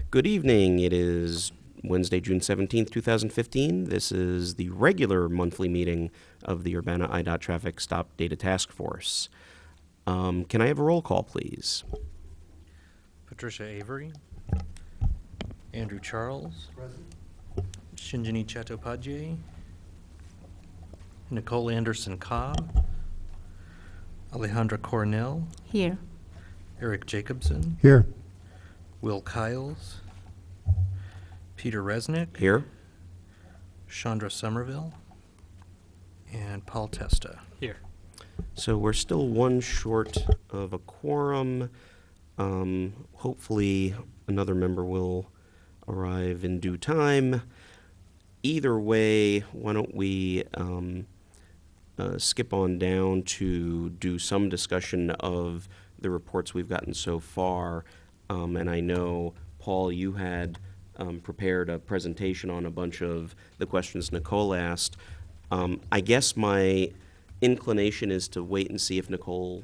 Good evening. It is Wednesday, June 17th, 2015. This is the regular monthly meeting of the Urbana I.D.O.T. Traffic Stop Data Task Force. Can I have a roll call, please? Patricia Avery. Andrew Charles. Present. Shinjini Chattopadhyay. Nicole Anderson Cobb. Alejandra Cornell. Here. Eric Jacobson. Here. Will Kiles. Peter Resnick. Here. Chandra Somerville. And Paul Testa. Here. So we're still one short of a quorum. Hopefully another member will arrive in due time. Either way, why don't we skip on down to do some discussion of the reports we've gotten so far. And I know, Paul, you had prepared a presentation on a bunch of the questions Nicole asked. I guess my inclination is to wait and see if Nicole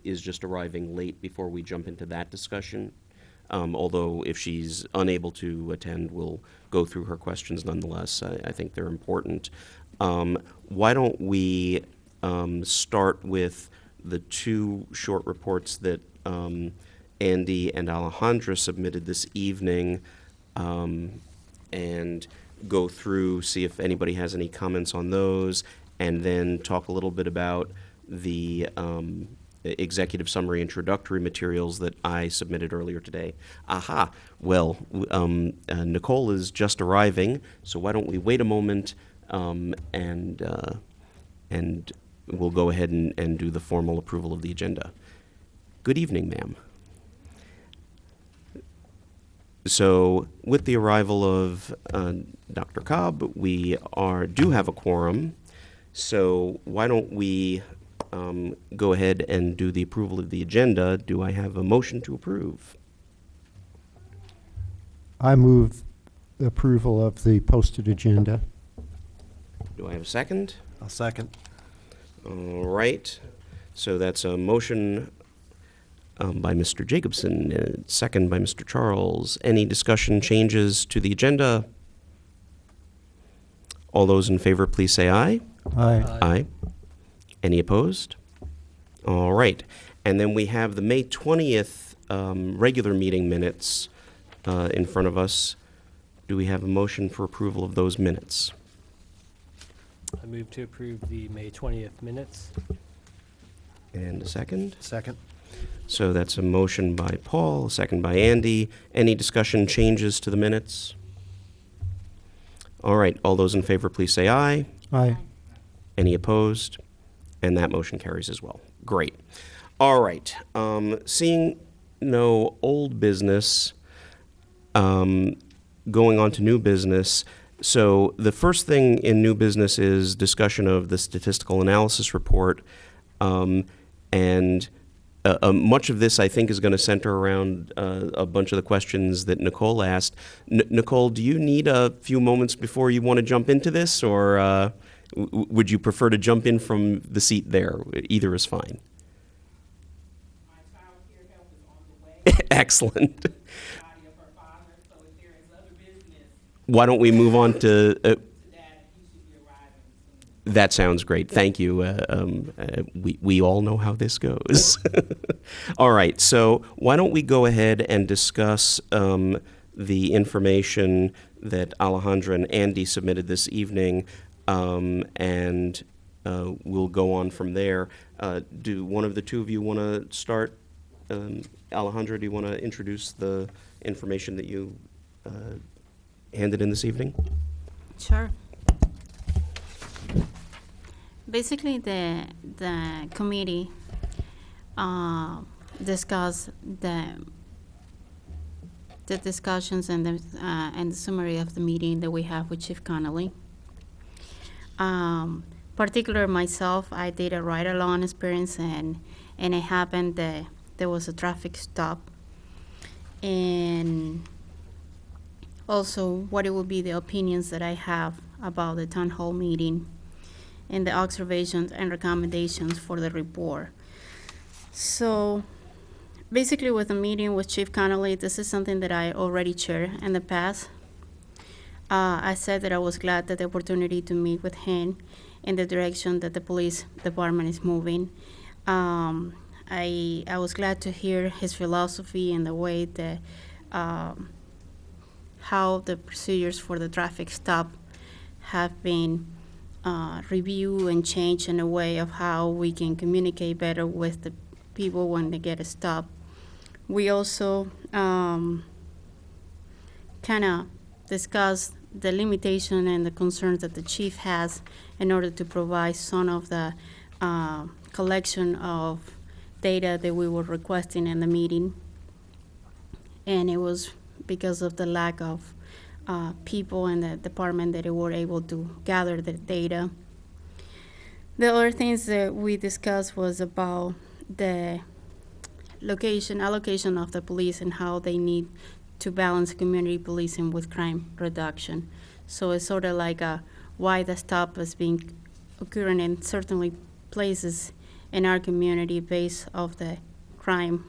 is just arriving late before we jump into that discussion. Although if she's unable to attend, we'll go through her questions nonetheless. I think they're important. Why don't we start with the two short reports that Andy and Alejandra submitted this evening, and go through, see if anybody has any comments on those, and then talk a little bit about the executive summary introductory materials that I submitted earlier today. Aha, well, Nicole is just arriving, so why don't we wait a moment and we'll go ahead and do the formal approval of the agenda. Good evening, ma'am. So with the arrival of Dr. Cobb, we do have a quorum. So why don't we go ahead and do the approval of the agenda. Do I have a motion to approve? I move the approval of the posted agenda. Do I have a second? I'll second. All right. So that's a motion by Mr. Jacobson, second by Mr. Charles. Any discussion, changes to the agenda? All those in favor, please say aye. Aye. Aye. Any opposed? All right. And then we have the May 20th regular meeting minutes in front of us. Do we have a motion for approval of those minutes? I move to approve the May 20th minutes. And a second? Second. So that's a motion by Paul, a second by Andy. Any discussion, changes to the minutes? All right. All those in favor, please say aye. Aye. Any opposed? And that motion carries as well. Great. All right. Seeing no old business, going on to new business. So the first thing in new business is discussion of the statistical analysis report. And much of this, I think, is going to center around a bunch of the questions that Nicole asked. Nicole, do you need a few moments before you want to jump into this, or would you prefer to jump in from the seat there? Either is fine. My child care help is on the way. Excellent. The body of her father, so if there is other business Why don't we move on to... to that, he should be arriving soon. That sounds great. Thank you. We all know how this goes. All right. So why don't we go ahead and discuss the information that Alejandra and Andy submitted this evening, and we'll go on from there. Do one of the two of you want to start? Alejandra, do you want to introduce the information that you handed in this evening? Sure. Basically, the committee discussed the discussions and the summary of the meeting that we have with Chief Connolly. Particular myself, I did a ride-along experience, and it happened that there was a traffic stop, and also what it would be the opinions that I have about the town hall meeting and the observations and recommendations for the report. So basically with the meeting with Chief Connolly, this is something that I already shared in the past. I said that I was glad that the opportunity to meet with him in the direction that the police department is moving. I was glad to hear his philosophy and the way that how the procedures for the traffic stop have been reviewed and changed in a way of how we can communicate better with the people when they get a stop. We also kind of discussed the limitation and the concerns that the chief has in order to provide some of the collection of data that we were requesting in the meeting. And it was because of the lack of people in the department that they were able to gather the data. The other things that we discussed was about the allocation of the police and how they need to balance community policing with crime reduction. So it's sort of like why the stop is being occurring in certainly places in our community based off the crime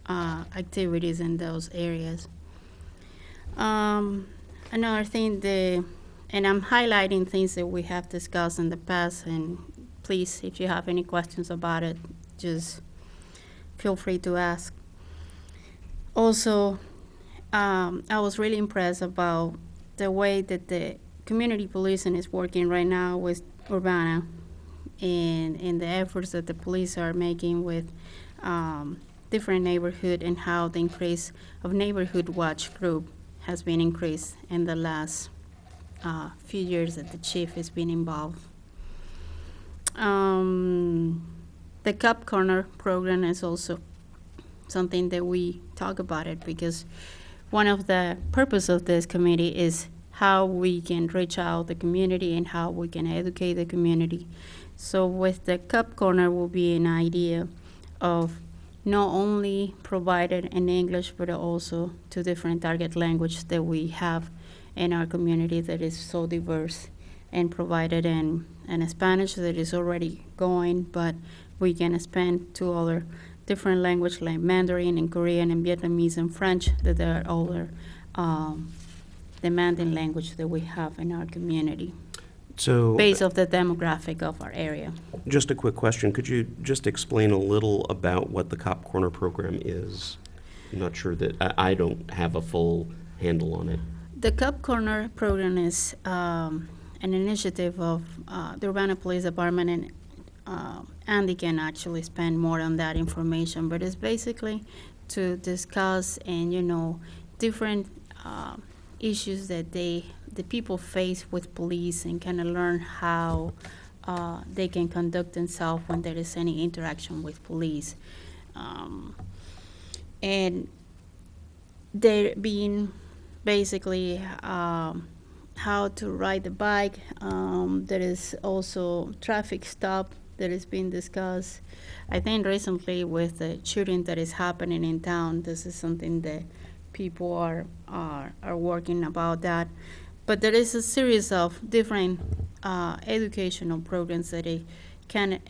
activities in those areas. Another thing, and I'm highlighting things that we have discussed in the past, and please, if you have any questions about it, just feel free to ask. Also, I was really impressed about the way that the community policing is working right now with Urbana and the efforts that the police are making with different neighborhood and how the increase of neighborhood watch group has been increased in the last few years that the chief has been involved. The Cup Corner program is also something that we talk about it because one of the purpose of this committee is how we can reach out the community and how we can educate the community. So with the Cup Corner will be an idea of not only provided in English, but also to different target language that we have in our community that is so diverse, and provided in Spanish that is already going, but we can expand to other different language like Mandarin and Korean and Vietnamese and French that are other demanding language that we have in our community So, based off the demographic of our area. just a quick question. Could you just explain a little about what the Cop Corner program is? I'm not sure that, I don't have a full handle on it. The Cup Corner program is an initiative of the Urbana Police Department, and Andy can actually spend more on that information, but it's basically to discuss and, different issues that the people face with police and kind of learn how they can conduct themselves when there is any interaction with police. And they're being basically how to ride the bike. There is also traffic stop that is being discussed. I think recently with the shooting that is happening in town, this is something that people are working about that. But there is a series of different educational programs that can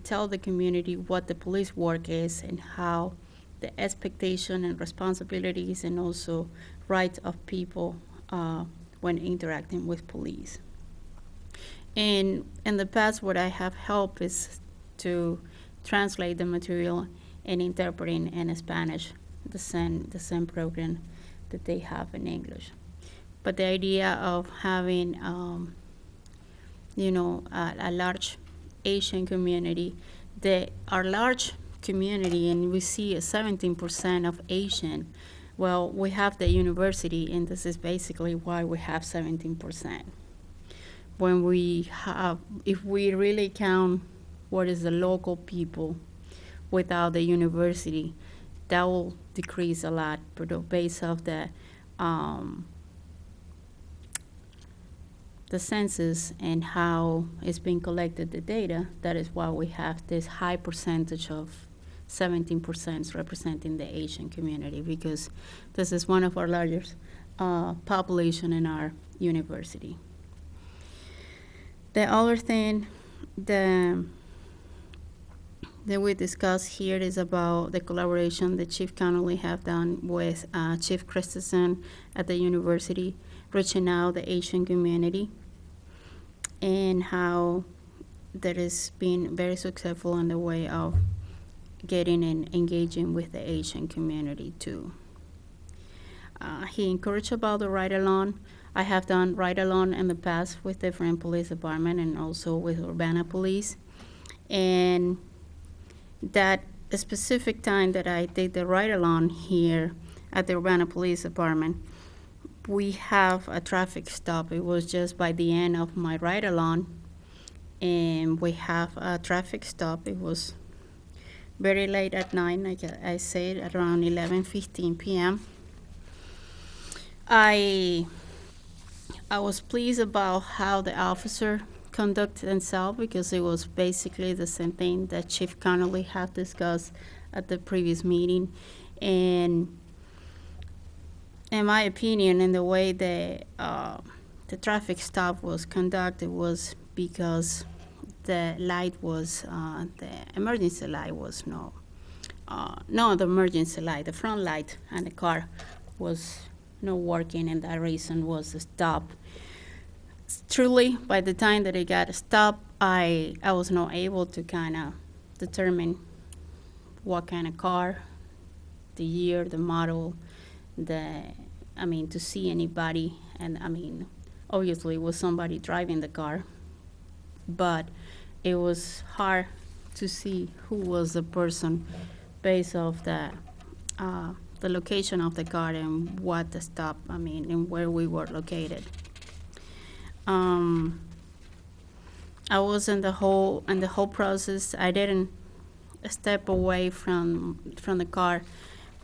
tell the community what the police work is and how the expectation and responsibilities and also rights of people when interacting with police. And in the past, what I have helped is to translate the material and interpreting in Spanish the same program that they have in English. But the idea of having, a large Asian community, our large community, and we see 17% of Asian. Well, we have the university, and this is basically why we have 17%. When if we really count what is the local people without the university, that will decrease a lot, but based off the census and how it's being collected, the data, that is why we have this high percentage of 17% representing the Asian community, because this is one of our largest population in our university. The other thing, that we discuss here is about the collaboration that Chief Connolly have done with Chief Christensen at the university, reaching out the Asian community, and how that has been very successful in the way of getting and engaging with the Asian community too. He encouraged about the ride-along. I have done ride-along in the past with different police department and also with Urbana Police. And that specific time that I did the ride-along here at the Urbana Police Department, we have a traffic stop. It was just by the end of my ride-along, and we have a traffic stop. It was very late at night, like I said, around 11:15 p.m. I was pleased about how the officer conducted himself, because it was basically the same thing that Chief Connolly had discussed at the previous meeting. And in my opinion, in the way the traffic stop was conducted was because the light was, the emergency light was no, the emergency light, the front light and the car was not working, and that reason was the stop. Truly, by the time that it got stopped, I was not able to kind of determine what kind of car, the year, the model, to see anybody. And obviously it was somebody driving the car, but it was hard to see who was the person based off the location of the car and what the stop, and where we were located. I was in the whole process. I didn't step away from the car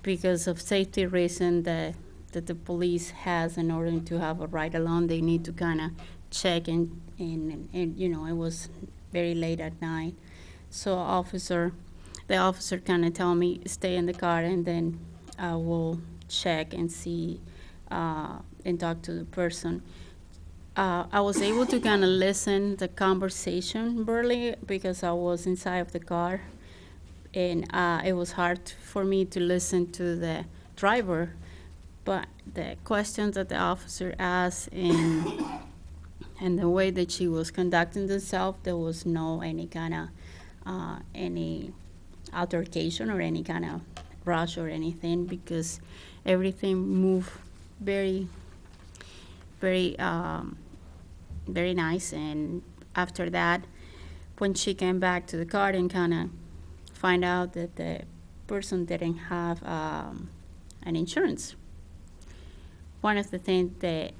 because of safety reason that the police has. In order to have a ride along, they need to kind of check, and it was very late at night. So the officer kind of told me stay in the car, and then I will check and see and talk to the person. I was able to kind of listen the conversation barely because I was inside of the car, and it was hard for me to listen to the driver. But the questions that the officer asked and the way that she was conducting herself, there was no any kind of any altercation or any kind of rush or anything, because everything moved very, very, very nice. And after that, when she came back to the car and kind of find out that the person didn't have an insurance, one of the things that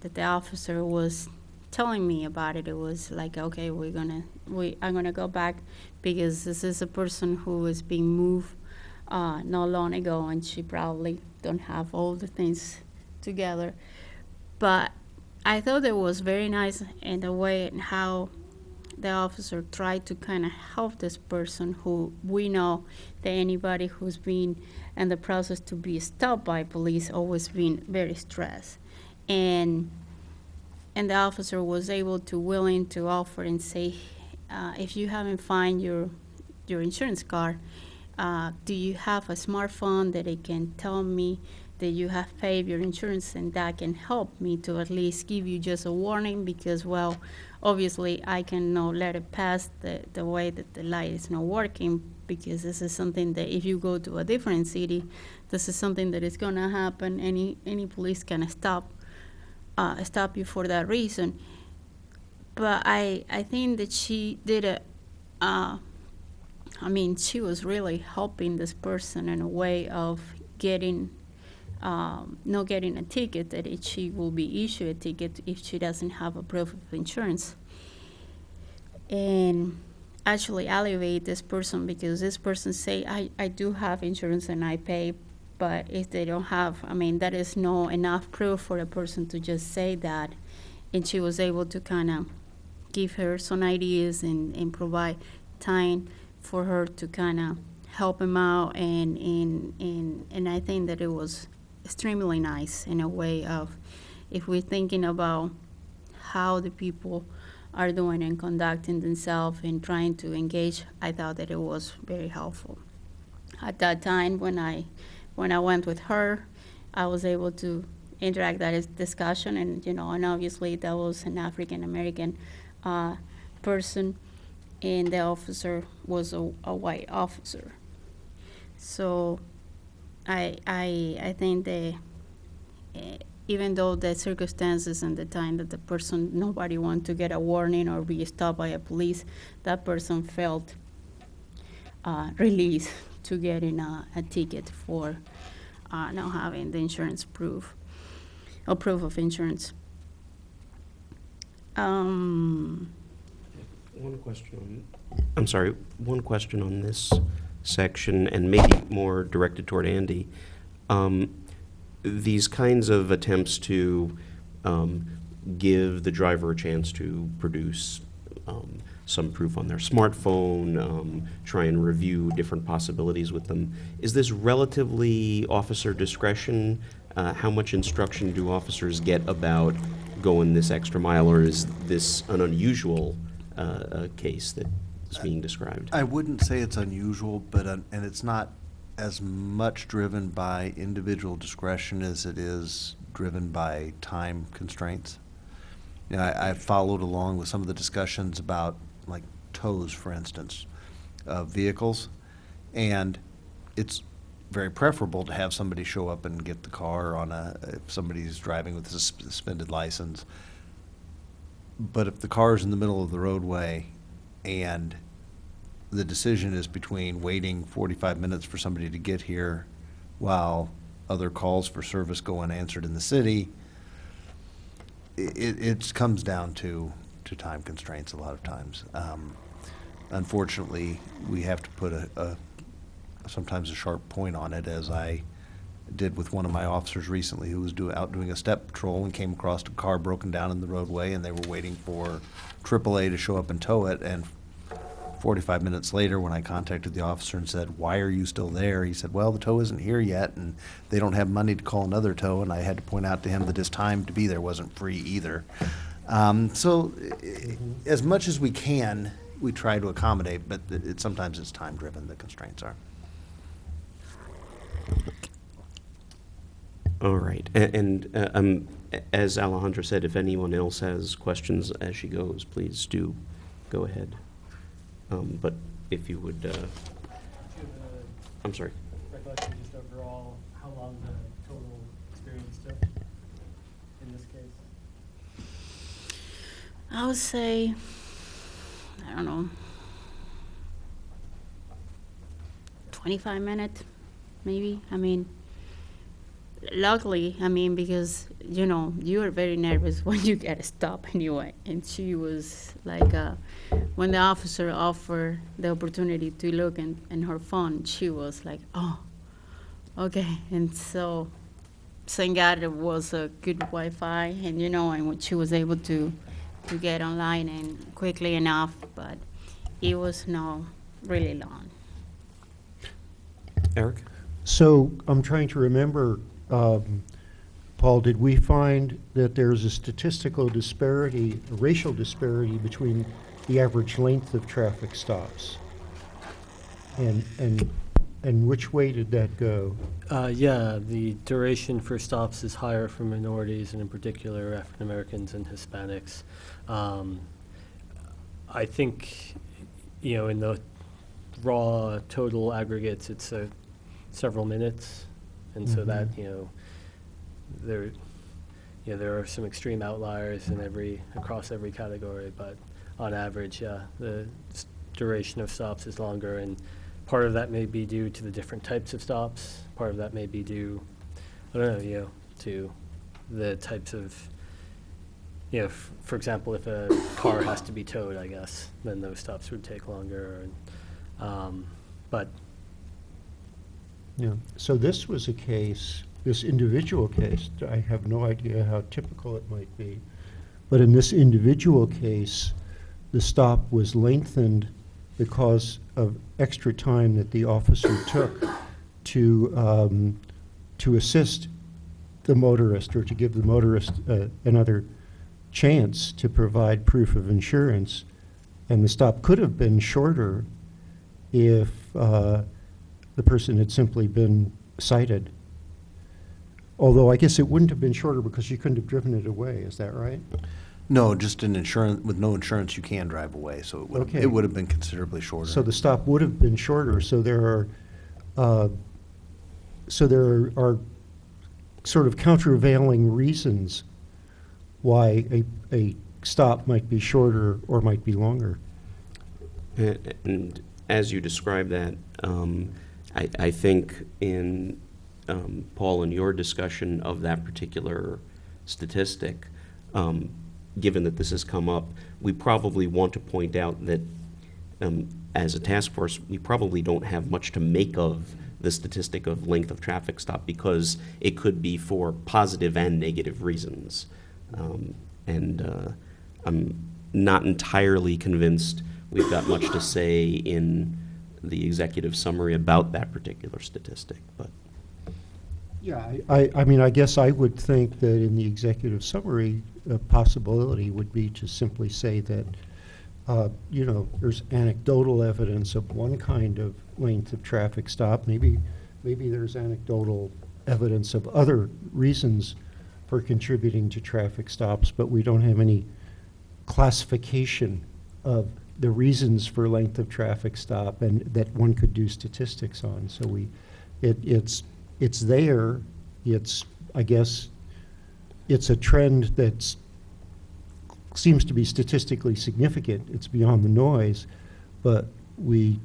the officer was telling me about it, it was like, okay, I'm gonna go back because this is a person who was being moved not long ago, and she probably don't have all the things together. But I thought it was very nice in the way and how the officer tried to kind of help this person, who we know that anybody who's been in the process to be stopped by police always been very stressed. And the officer was able to willing to offer and say, if you haven't find your insurance card, do you have a smartphone that it can tell me that you have paid your insurance, and that can help me to at least give you just a warning, because, well, obviously I cannot let it pass the way that the light is not working, because this is something that if you go to a different city, this is something that is gonna happen. Any police can stop you for that reason. But I think that she did it, she was really helping this person in a way of getting, not getting a ticket, that she will be issued a ticket if she doesn't have a proof of insurance. And actually elevate this person, because this person say, I do have insurance and I pay, but if they don't have, that is no enough proof for a person to just say that. And she was able to kind of give her some ideas and provide time for her to kind of help him out. And I think that it was extremely nice in a way of, if we're thinking about how the people are doing and conducting themselves and trying to engage, I thought that it was very helpful. At that time, when I went with her, I was able to interact that discussion, and and obviously that was an African American person, and the officer was a white officer. So I think that even though the circumstances and the time that the person, nobody wanted to get a warning or be stopped by a police, that person felt released to getting a ticket for not having the insurance proof or proof of insurance. One question on this section, and maybe more directed toward Andy. These kinds of attempts to give the driver a chance to produce some proof on their smartphone, try and review different possibilities with them. Is this relatively officer discretion? How much instruction do officers get about going this extra mile, or is this an unusual case that is being described? I wouldn't say it's unusual, but and it's not as much driven by individual discretion as it is driven by time constraints. You know, I followed along with some of the discussions about, like, tows, for instance, of vehicles, and it's very preferable to have somebody show up and get the car on if somebody's driving with a suspended license. But if the car is in the middle of the roadway and the decision is between waiting 45 minutes for somebody to get here while other calls for service go unanswered in the city, it comes down to time constraints a lot of times. Unfortunately, we have to put sometimes a sharp point on it, as I did with one of my officers recently who was out doing a step patrol and came across a car broken down in the roadway, and they were waiting for AAA to show up and tow it. And 45 minutes later, when I contacted the officer and said, "Why are you still there?" he said, "Well, the tow isn't here yet, and they don't have money to call another tow." And I had to point out to him that his time to be there wasn't free either. As much as we can, we try to accommodate, but sometimes it's time-driven, the constraints are. All right. And as Alejandra said, if anyone else has questions as she goes, please do go ahead. But if you would, Do you have I'm sorry. a recollection just overall how long the total experience took in this case? I would say, I don't know, 25 minutes, maybe. I mean, luckily, because, you are very nervous when you get stopped anyway. And she was like, when the officer offered the opportunity to look in her phone, she was like, oh, okay. And so, thank God it was a good Wi-Fi, and, and when she was able to get online and quickly enough, but it was not really long. Eric? So I'm trying to remember, Paul, did we find that there's a statistical disparity, a racial disparity between the average length of traffic stops? And which way did that go? Yeah, the duration for stops is higher for minorities, and in particular African Americans and Hispanics. I think, in the raw total aggregates, it's several minutes, and so that there are some extreme outliers across every category, but on average, the duration of stops is longer, and part of that may be due to the different types of stops. Part of that may be due, I don't know, to the types of, for example, if a car has to be towed, I guess, then those stops would take longer. But Yeah. So this was a case, this individual case, I have no idea how typical it might be, but in this individual case, the stop was lengthened because of extra time that the officer took to assist the motorist, or to give the motorist another chance to provide proof of insurance, and the stop could have been shorter if the person had simply been cited. Although I guess it wouldn't have been shorter because you couldn't have driven it away, is that right? No, just in insurance, with no insurance, you can drive away, so Okay. it would have been considerably shorter. So the stop would have been shorter, so there are sort of countervailing reasons why a stop might be shorter or might be longer. And as you describe that, I think in, Paul, in your discussion of that particular statistic, given that this has come up, we probably want to point out that as a task force, we probably don't have much to make of the statistic of length of traffic stop because it could be for positive and negative reasons. I'm not entirely convinced we've got much to say in the executive summary about that particular statistic, but. Yeah, I mean, I guess I would think that in the executive summary, a possibility would be to simply say that, you know, there's anecdotal evidence of one kind of length of traffic stop. Maybe there's anecdotal evidence of other reasons for contributing to traffic stops, but we don't have any classification of the reasons for length of traffic stop and that one could do statistics on. So it's there. It's, I guess, it's a trend that seems to be statistically significant. It's beyond the noise, but we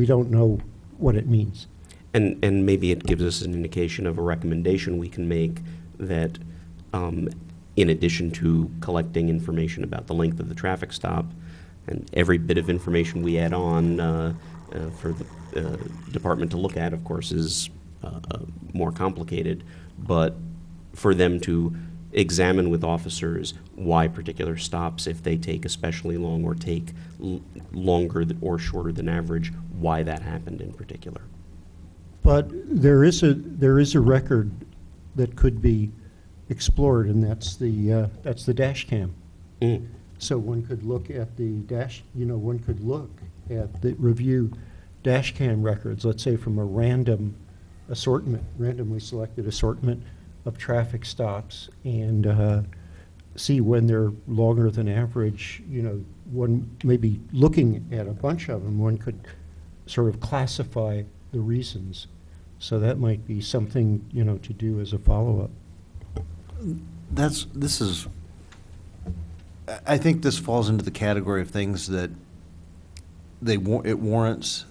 don't know what it means. And maybe it gives us an indication of a recommendation we can make that, in addition to collecting information about the length of the traffic stop, and every bit of information we add on for the department to look at, of course, is more complicated, but for them to examine with officers why particular stops, if they take especially long or take longer or shorter than average, why that happened in particular. But there is a record that could be explored, and that's the dash cam. Mm. So one could look at the dash, you know, one could look at the review dash cam records, let's say from a random assortment, randomly selected assortment of traffic stops, and see when they're longer than average. You know, one maybe looking at a bunch of them, one could sort of classify the reasons. So that might be something, you know, to do as a follow-up. I think this falls into the category of things that it warrants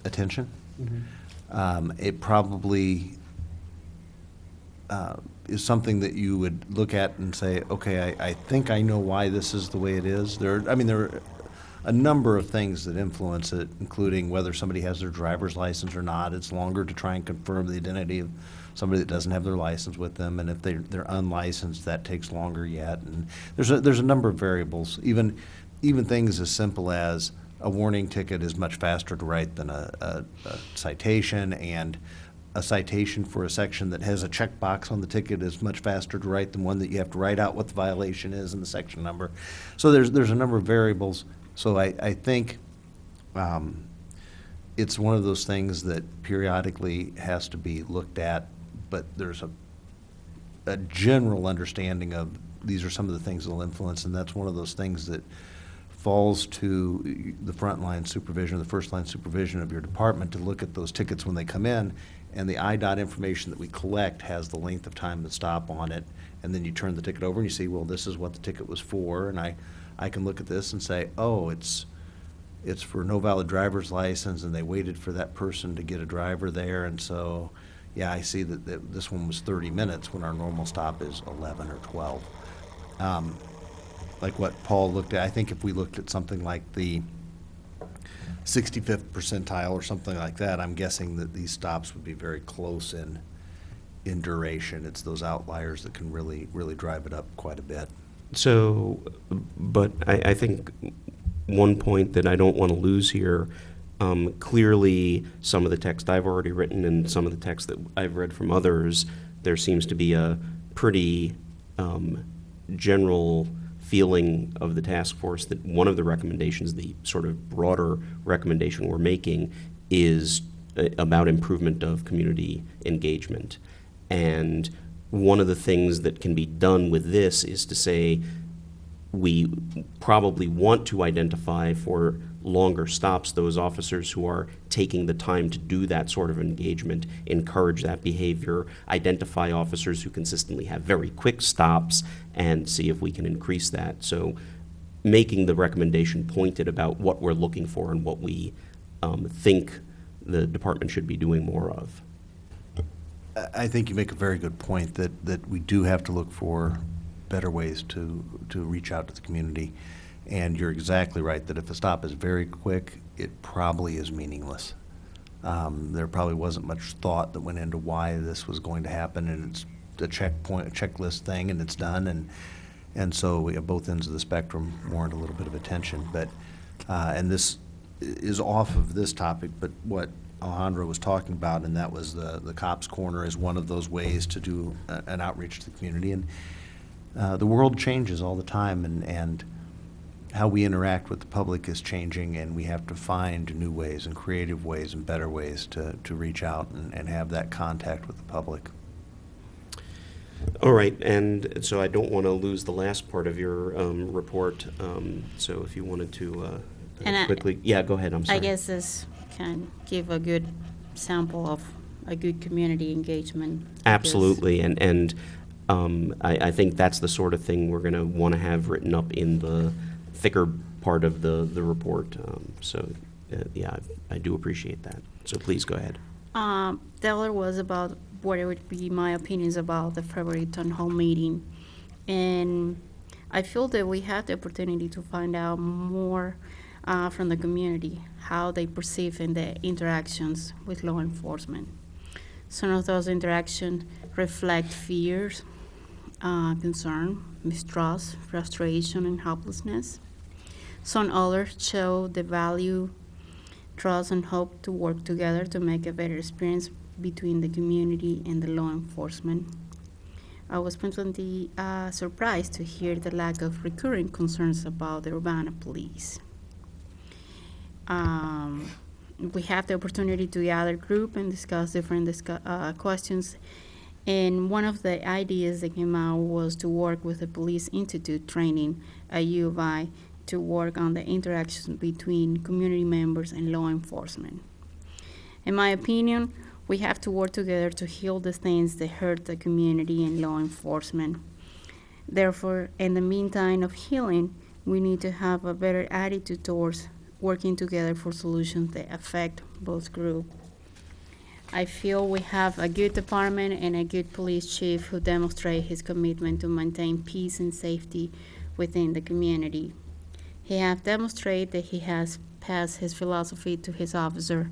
attention. Mm-hmm. It probably is something that you would look at and say, okay, I think I know why this is the way it is. There are a number of things that influence it, including whether somebody has their driver's license or not. It's longer to try and confirm the identity of somebody that doesn't have their license with them, and if they're unlicensed, that takes longer yet. And there's a number of variables. Even things as simple as a warning ticket is much faster to write than a citation, and a citation for a section that has a checkbox on the ticket is much faster to write than one that you have to write out what the violation is and the section number. So there's a number of variables. So I think it's one of those things that periodically has to be looked at, but there's a general understanding of these are some of the things that will influence, and that's one of those things that falls to the frontline supervision, the first line supervision of your department to look at those tickets when they come in, and the I.D.O.T. information that we collect has the length of time to stop on it, and then you turn the ticket over and you see, well, this is what the ticket was for, and I can look at this and say, oh, it's for no valid driver's license, and they waited for that person to get a driver there, and so, yeah, I see that this one was 30 minutes when our normal stop is 11 or 12. Like what Paul looked at, I think if we looked at something like the 65th percentile or something like that, I'm guessing that these stops would be very close in duration. It's those outliers that can really, really drive it up quite a bit. So, but I think one point that I don't want to lose here, clearly some of the text I've already written and some of the text that I've read from others, there seems to be a pretty general feeling of the task force that one of the recommendations, the sort of broader recommendation we're making, is about improvement of community engagement. And one of the things that can be done with this is to say, we probably want to identify for longer stops those officers who are taking the time to do that sort of engagement, encourage that behavior, identify officers who consistently have very quick stops, and see if we can increase that. So making the recommendation pointed about what we're looking for and what we think the department should be doing more of. I think you make a very good point that we do have to look for better ways to reach out to the community. And you're exactly right, that if a stop is very quick, it probably is meaningless. There probably wasn't much thought that went into why this was going to happen, and it's a checklist thing, and it's done. And so we have both ends of the spectrum warrant a little bit of attention. But, and this is off of this topic, but what Alejandro was talking about, and that was the Cops Corner is one of those ways to do an outreach to the community. And the world changes all the time, and how we interact with the public is changing, and we have to find new ways and creative ways and better ways to reach out and have that contact with the public. All right, and so I don't want to lose the last part of your report, so if you wanted to And quickly, yeah, go ahead, I'm sorry. I guess this can give a good sample of a good community engagement. Absolutely, and I think that's the sort of thing we're going to want to have written up in the thicker part of the report. Yeah, I do appreciate that. So please go ahead. The other was about what it would be my opinions about the February town hall meeting. And I feel that we have the opportunity to find out more from the community, how they perceive in the interactions with law enforcement. Some of those interactions reflect fears, concern, mistrust, frustration, and helplessness. Some others show the value, trust, and hope to work together to make a better experience between the community and the law enforcement. I was pleasantly surprised to hear the lack of recurring concerns about the Urbana police. We have the opportunity to gather group and discuss different questions. And one of the ideas that came out was to work with the Police Institute training at U of I to work on the interactions between community members and law enforcement. In my opinion, we have to work together to heal the things that hurt the community and law enforcement. Therefore, in the meantime of healing, we need to have a better attitude towards working together for solutions that affect both groups. I feel we have a good department and a good police chief who demonstrate his commitment to maintain peace and safety within the community. He has demonstrated that he has passed his philosophy to his officer,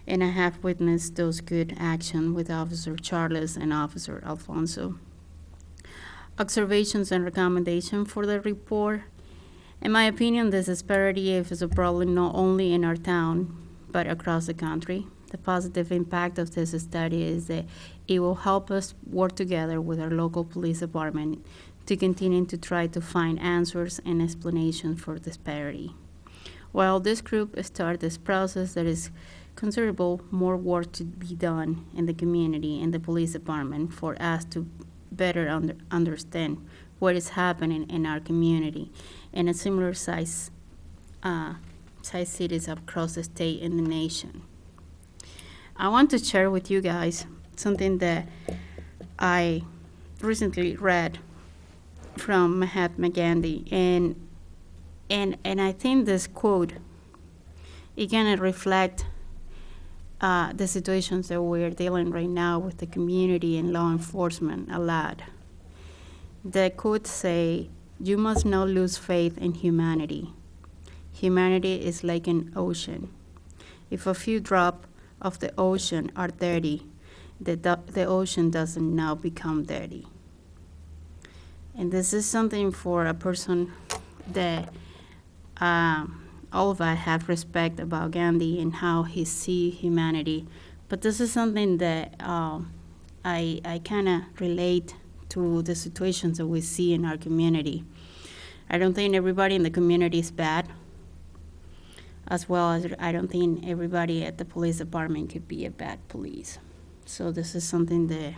and I have witnessed those good actions with Officer Charles and Officer Alfonso. Observations and recommendations for the report. In my opinion, this disparity is a problem not only in our town, but across the country. The positive impact of this study is that it will help us work together with our local police department to continue to try to find answers and explanations for disparity. While this group started this process, there is considerable more work to be done in the community and the police department for us to better understand what is happening in our community and a similar size cities across the state and the nation. I want to share with you guys something that I recently read from Mahatma Gandhi, and I think this quote, it kind of reflect the situations that we're dealing right now with the community and law enforcement a lot. The quote say, "You must not lose faith in humanity. Humanity is like an ocean. If a few drops of the ocean are dirty, the ocean doesn't now become dirty." And this is something for a person that all of us have respect about Gandhi and how he see humanity. But this is something that I kind of relate to the situations that we see in our community. I don't think everybody in the community is bad, as well as I don't think everybody at the police department could be a bad police. So this is something that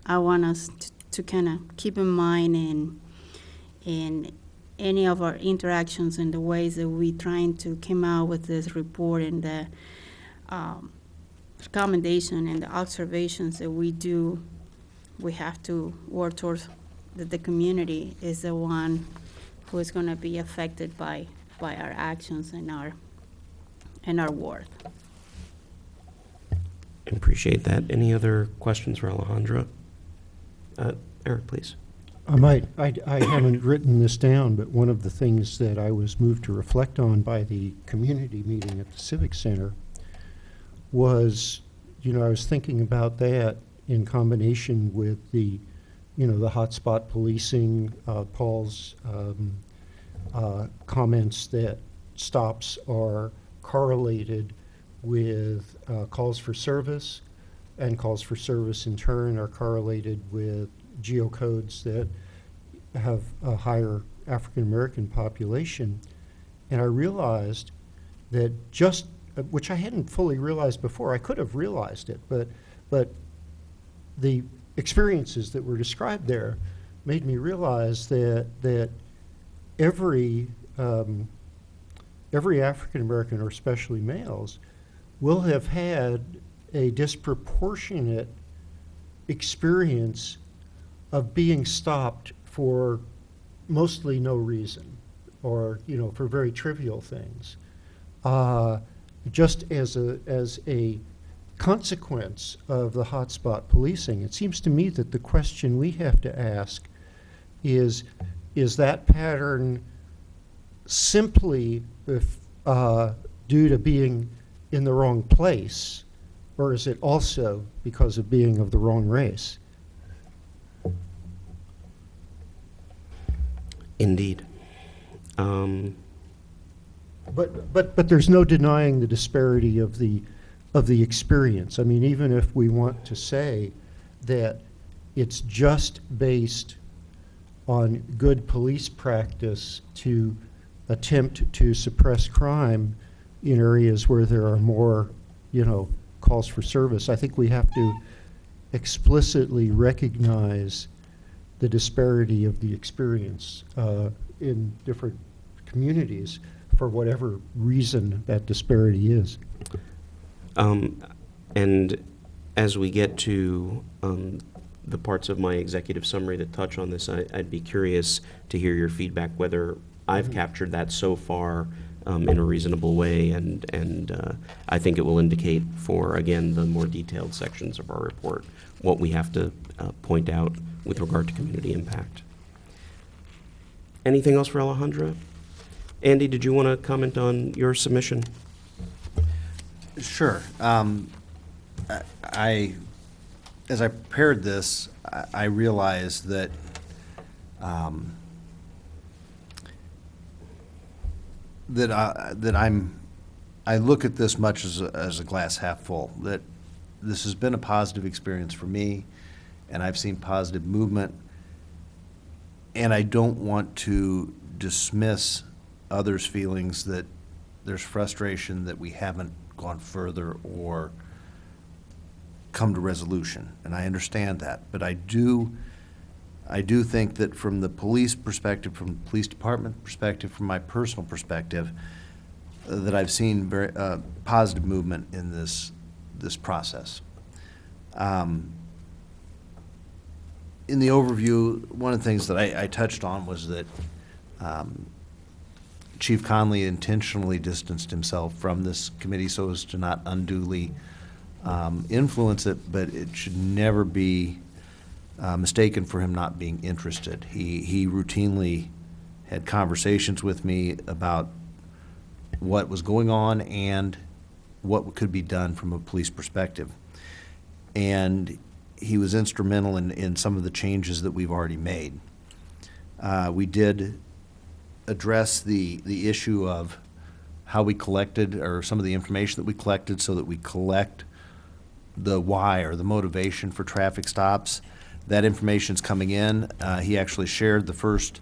I want us to kind of keep in mind in any of our interactions and the ways that we trying to come out with this report and the recommendation and the observations that we do. We have to work towards that the community is the one who is going to be affected by our actions and our work. Appreciate that. Any other questions for Alejandra? Eric, please. I haven't written this down, but one of the things that I was moved to reflect on by the community meeting at the Civic Center was, I was thinking about that in combination with the hotspot policing, Paul's comments that stops are correlated with calls for service, and calls for service in turn are correlated with geocodes that have a higher African American population. And I realized that which I hadn't fully realized before, I could have realized it, but the experiences that were described there made me realize that every African American, or especially males, will have had a disproportionate experience of being stopped for mostly no reason, or for very trivial things, just as a consequence of the hotspot policing. It seems to me that the question we have to ask is that pattern simply due to being in the wrong place, or is it also because of being of the wrong race? Indeed. But there's no denying the disparity of the experience. I mean, even if we want to say that it's just based on good police practice to attempt to suppress crime in areas where there are more, calls for service, I think we have to explicitly recognize the disparity of the experience in different communities for whatever reason that disparity is. And as we get to the parts of my executive summary that touch on this, I'd be curious to hear your feedback, whether I've captured that so far in a reasonable way, and I think it will indicate for, again, the more detailed sections of our report, what we have to point out with regard to community impact. Anything else for Alejandra? Andy, did you want to comment on your submission? Sure. As I prepared this, I realized that I look at this much as a glass half full. That this has been a positive experience for me, and I've seen positive movement. And I don't want to dismiss others' feelings that there's frustration that we haven't gone further or come to resolution, and I understand that. But I do think that from the police perspective, from the police department perspective, from my personal perspective, that I've seen very positive movement in this process. In the overview, one of the things that I touched on was that Chief Conley intentionally distanced himself from this committee so as to not unduly influence it, but it should never be mistaken for him not being interested. He routinely had conversations with me about what was going on and what could be done from a police perspective. And he was instrumental in some of the changes that we've already made. We did address the issue of how we collected, or some of the information that we collected, so that we collect the why, or the motivation for traffic stops. that information's coming in. He actually shared the first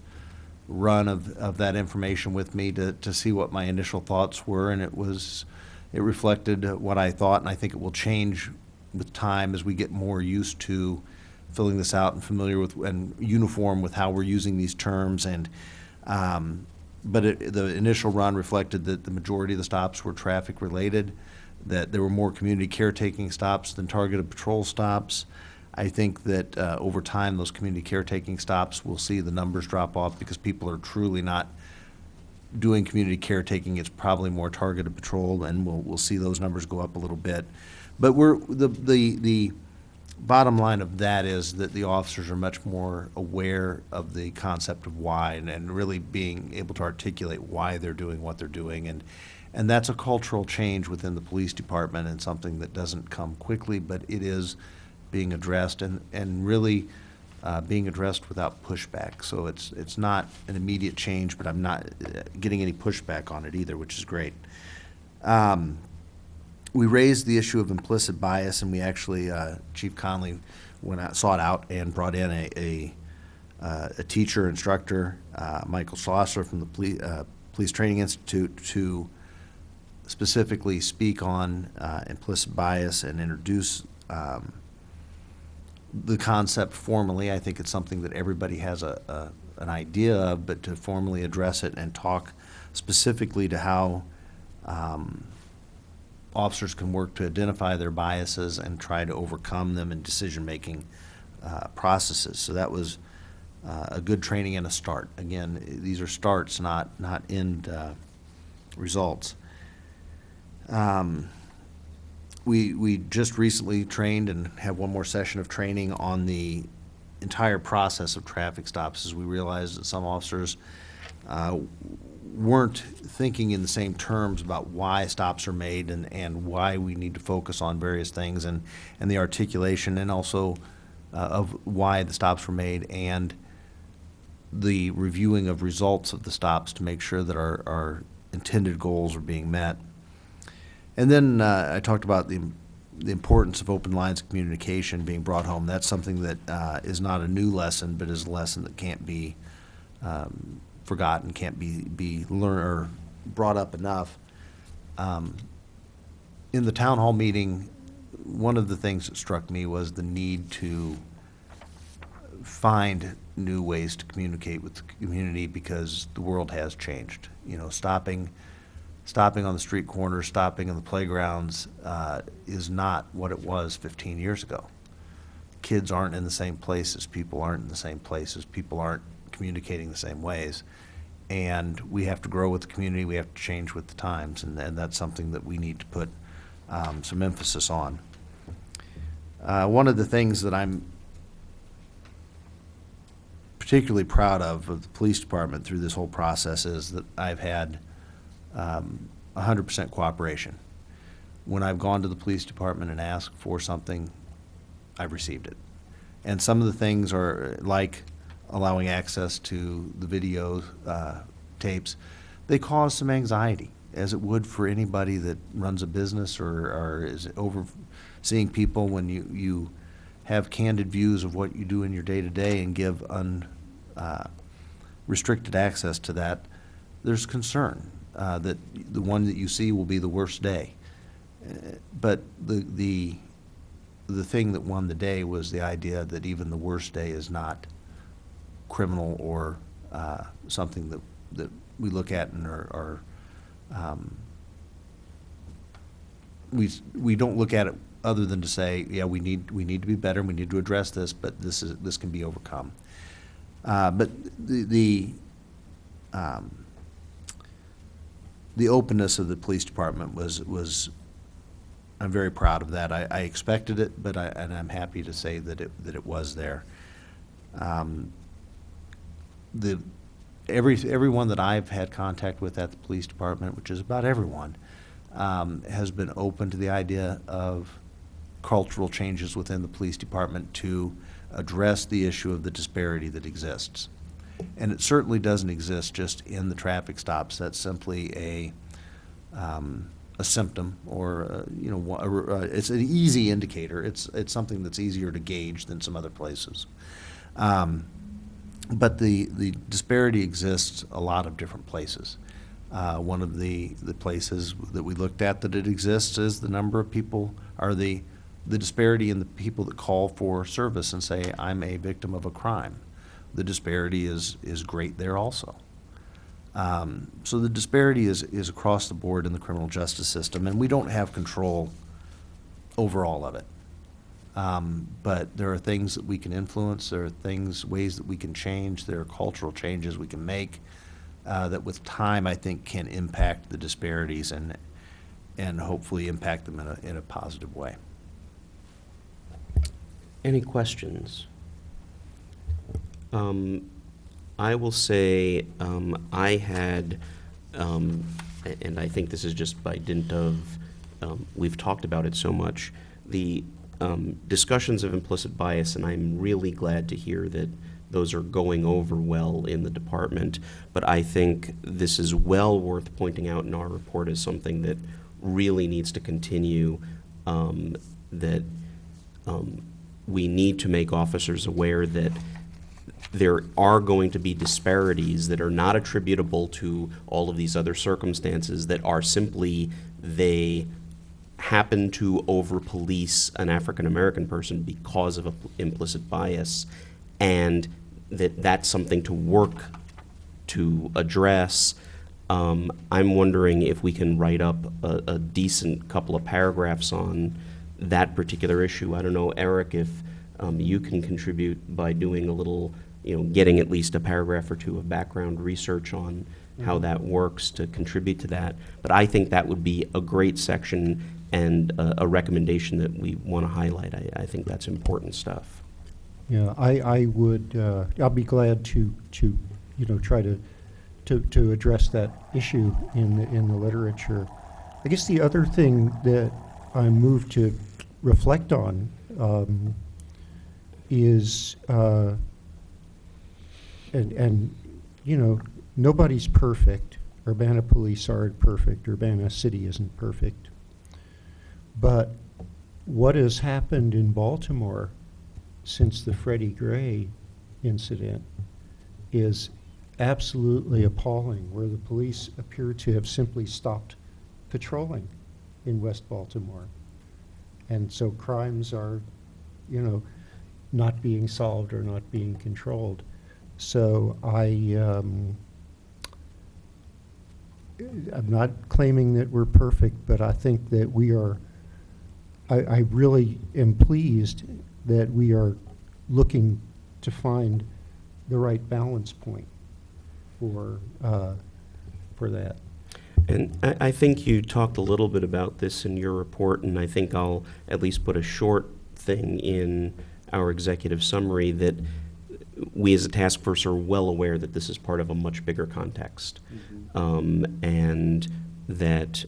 run of that information with me to see what my initial thoughts were, and it reflected what I thought, and I think it will change with time as we get more used to filling this out and familiar with and uniform with how we're using these terms. And but the initial run reflected that the majority of the stops were traffic related, that there were more community caretaking stops than targeted patrol stops. I think that over time, those community caretaking stops, we'll see the numbers drop off because people are truly not doing community caretaking. It's probably more targeted patrol, and we'll see those numbers go up a little bit. But the bottom line of that is that the officers are much more aware of the concept of why, and really being able to articulate why they're doing what they're doing. And that's a cultural change within the police department, and something that doesn't come quickly, but it is being addressed, and really being addressed without pushback. So it's not an immediate change, but I'm not getting any pushback on it either, which is great. We raised the issue of implicit bias, and we actually, Chief Conley sought out and brought in a teacher, instructor, Michael Schlosser from the Police Training Institute, to specifically speak on implicit bias and introduce the concept formally. I think it's something that everybody has an idea of, but to formally address it and talk specifically to how officers can work to identify their biases and try to overcome them in decision-making processes. So that was a good training and a start. Again, these are starts, not end results. We just recently trained and have one more session of training on the entire process of traffic stops, as we realized that some officers weren't thinking in the same terms about why stops are made and why we need to focus on various things, and the articulation, and also of why the stops were made, and the reviewing of results of the stops to make sure that our intended goals are being met. And then I talked about the importance of open lines of communication being brought home. That's something that is not a new lesson, but is a lesson that can't be forgotten, can't be learned or brought up enough. In the town hall meeting, one of the things that struck me was the need to find new ways to communicate with the community, because the world has changed. You know, stopping on the street corners, stopping on the playgrounds is not what it was 15 years ago. Kids aren't in the same places. People aren't in the same places. People aren't communicating the same ways. And we have to grow with the community. We have to change with the times. And that's something that we need to put some emphasis on. One of the things that I'm particularly proud of the police department through this whole process is that I've had 100% cooperation. When I've gone to the police department and asked for something, I've received it. And some of the things are like allowing access to the video tapes. They cause some anxiety, as it would for anybody that runs a business or is overseeing people. When you have candid views of what you do in your day-to-day and give restricted access to that, there's concern that the one that you see will be the worst day. But the thing that won the day was the idea that even the worst day is not criminal or something that we look at and we don't look at it other than to say, yeah, we need to be better, we need to address this, but this can be overcome. But the openness of the police department was I'm very proud of that. I expected it, and I'm happy to say that it was there. Everyone that I've had contact with at the police department, which is about everyone, has been open to the idea of cultural changes within the police department to address the issue of the disparity that exists. And it certainly doesn't exist just in the traffic stops. That's simply a a symptom or, it's an easy indicator. It's something that's easier to gauge than some other places. But the disparity exists a lot of different places. One of the places that we looked at that it exists is the number of people, or the disparity in the people that call for service and say, I'm a victim of a crime. The disparity is great there also. So the disparity is across the board in the criminal justice system, and we don't have control over all of it. But there are things that we can influence, there are ways that we can change, there are cultural changes we can make that with time I think can impact the disparities and hopefully impact them in a positive way. Any questions? I will say I had, and I think this is just by dint of, we've talked about it so much, the discussions of implicit bias, and I'm really glad to hear that those are going over well in the department. But I think this is well worth pointing out in our report as something that really needs to continue, that we need to make officers aware that there are going to be disparities that are not attributable to all of these other circumstances, that are simply they happen to over-police an African-American person because of implicit bias, and that's something to work to address. I'm wondering if we can write up a decent couple of paragraphs on that particular issue. I don't know, Eric, if you can contribute by doing a little, getting at least a paragraph or two of background research on how that works to contribute to that. But I think that would be a great section and a recommendation that we want to highlight. I think that's important stuff. Yeah, I would, I'll be glad to try to address that issue in the literature. I guess the other thing that I'm moved to reflect on is, nobody's perfect. Urbana police aren't perfect. Urbana city isn't perfect. But what has happened in Baltimore since the Freddie Gray incident is absolutely appalling, where the police appear to have simply stopped patrolling in West Baltimore. And so crimes are, not being solved or not being controlled. So I'm not claiming that we're perfect, but I think that we are, I really am pleased that we are looking to find the right balance point for that. And I think you talked a little bit about this in your report, and I think I'll at least put a short thing in our executive summary that we as a task force are well aware that this is part of a much bigger context, and that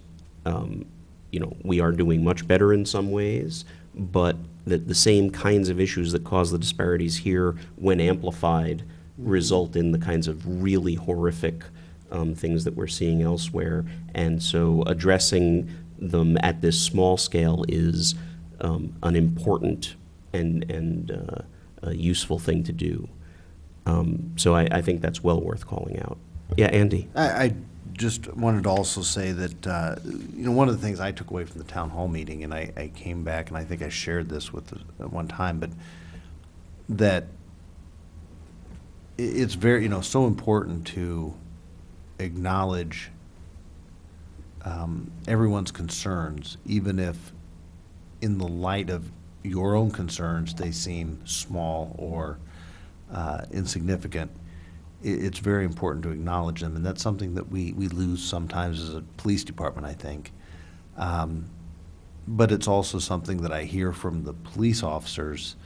we are doing much better in some ways, but that the same kinds of issues that cause the disparities here, when amplified, result in the kinds of really horrific things that we're seeing elsewhere. And so addressing them at this small scale is an important and a useful thing to do. So I think that's well worth calling out. Yeah, Andy. I just wanted to also say that, one of the things I took away from the town hall meeting, and I came back and I think I shared this with at one time, but that it's very, so important to acknowledge everyone's concerns, even if in the light of your own concerns they seem small or insignificant. It's very important to acknowledge them, and that's something that we lose sometimes as a police department, I think. But it's also something that I hear from the police officers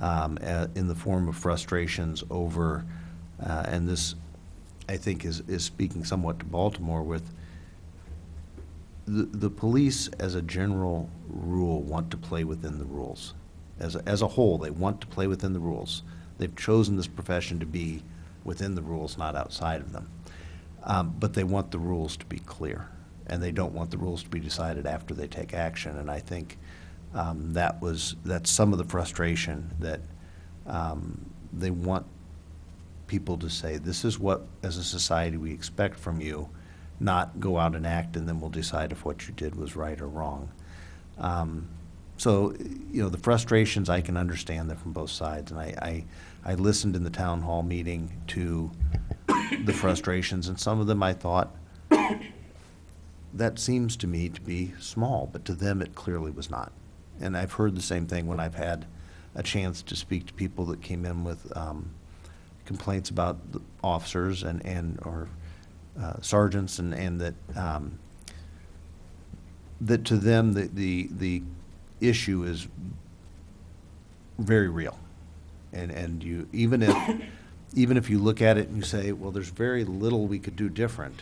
in the form of frustrations over, and this I think is speaking somewhat to Baltimore, with the police as a general rule want to play within the rules. As a whole, they want to play within the rules. They've chosen this profession to be within the rules, not outside of them. But they want the rules to be clear. and they don't want the rules to be decided after they take action. And I think that's some of the frustration that they want people to say, this is what, as a society, we expect from you, not go out and act, and then we'll decide if what you did was right or wrong. So, the frustrations, I can understand them from both sides, and I listened in the town hall meeting to the frustrations, and some of them I thought, that seems to me to be small, but to them it clearly was not. And I've heard the same thing when I've had a chance to speak to people that came in with complaints about the officers or sergeants, and that that to them the issue is very real, and you even if you look at it and you say, well, there's very little we could do different.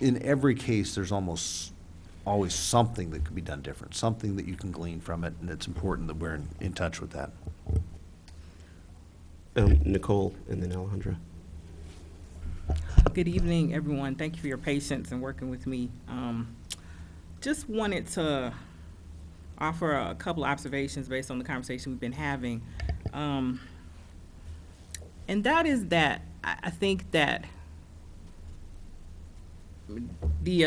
In every case, there's almost always something that could be done different, something that you can glean from it, and it's important that we're in touch with that. Nicole, and then Alejandra. Good evening, everyone. Thank you for your patience and working with me. Just wanted to offer a couple of observations based on the conversation we've been having. And that is that I think that the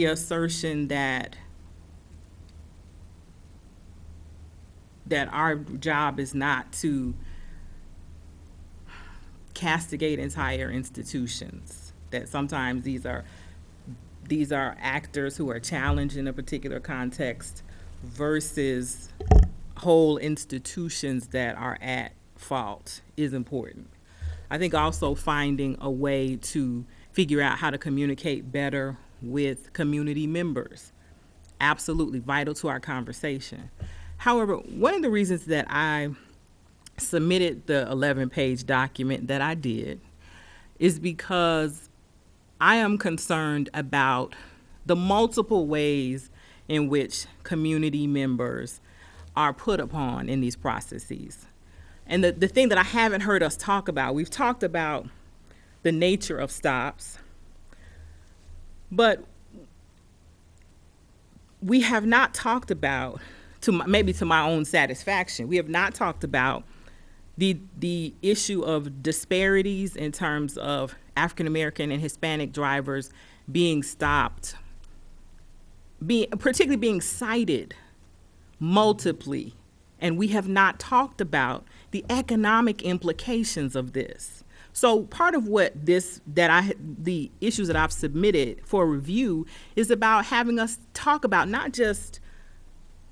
assertion that our job is not to castigate entire institutions, that sometimes these are actors who are challenged in a particular context versus whole institutions that are at fault, is important. I think also finding a way to figure out how to communicate better with community members, absolutely vital to our conversation. However, one of the reasons that I submitted the 11-page document that I did is because I am concerned about the multiple ways in which community members are put upon in these processes. And the thing that I haven't heard us talk about, we've talked about the nature of stops, but we have not talked about, maybe to my own satisfaction, we have not talked about the issue of disparities in terms of African American and Hispanic drivers being stopped, particularly being cited multiply, and we have not talked about the economic implications of this. So part of what the issues that I've submitted for review is about having us talk about not just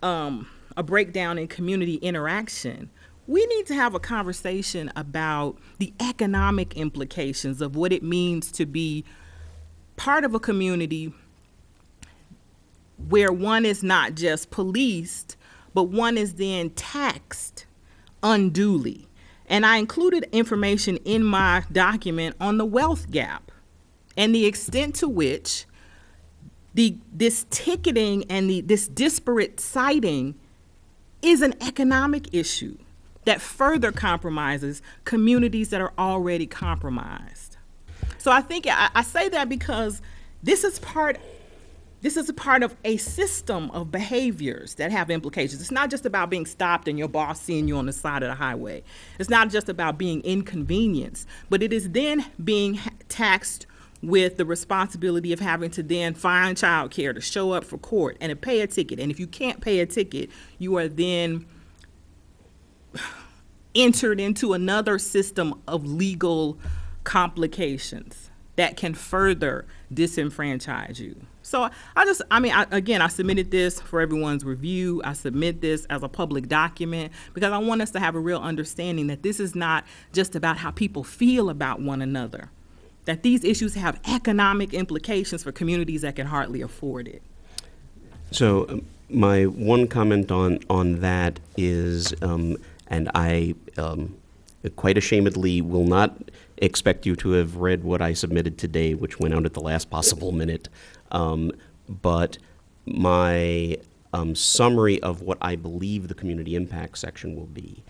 a breakdown in community interaction. We need to have a conversation about the economic implications of what it means to be part of a community where one is not just policed, but one is then taxed unduly. And I included information in my document on the wealth gap and the extent to which this ticketing and this disparate citing is an economic issue that further compromises communities that are already compromised. So I think I say that because this is a part of a system of behaviors that have implications. It's not just about being stopped and your boss seeing you on the side of the highway. It's not just about being inconvenienced, but it is then being taxed with the responsibility of having to then find childcare, to show up for court, and to pay a ticket. And if you can't pay a ticket, you are then entered into another system of legal complications that can further disenfranchise you. So I submitted this for everyone's review. I submit this as a public document because I want us to have a real understanding that this is not just about how people feel about one another, that these issues have economic implications for communities that can hardly afford it. So my one comment on that is, and I quite ashamedly will not expect you to have read what I submitted today, which went out at the last possible minute. But my summary of what I believe the community impact section will be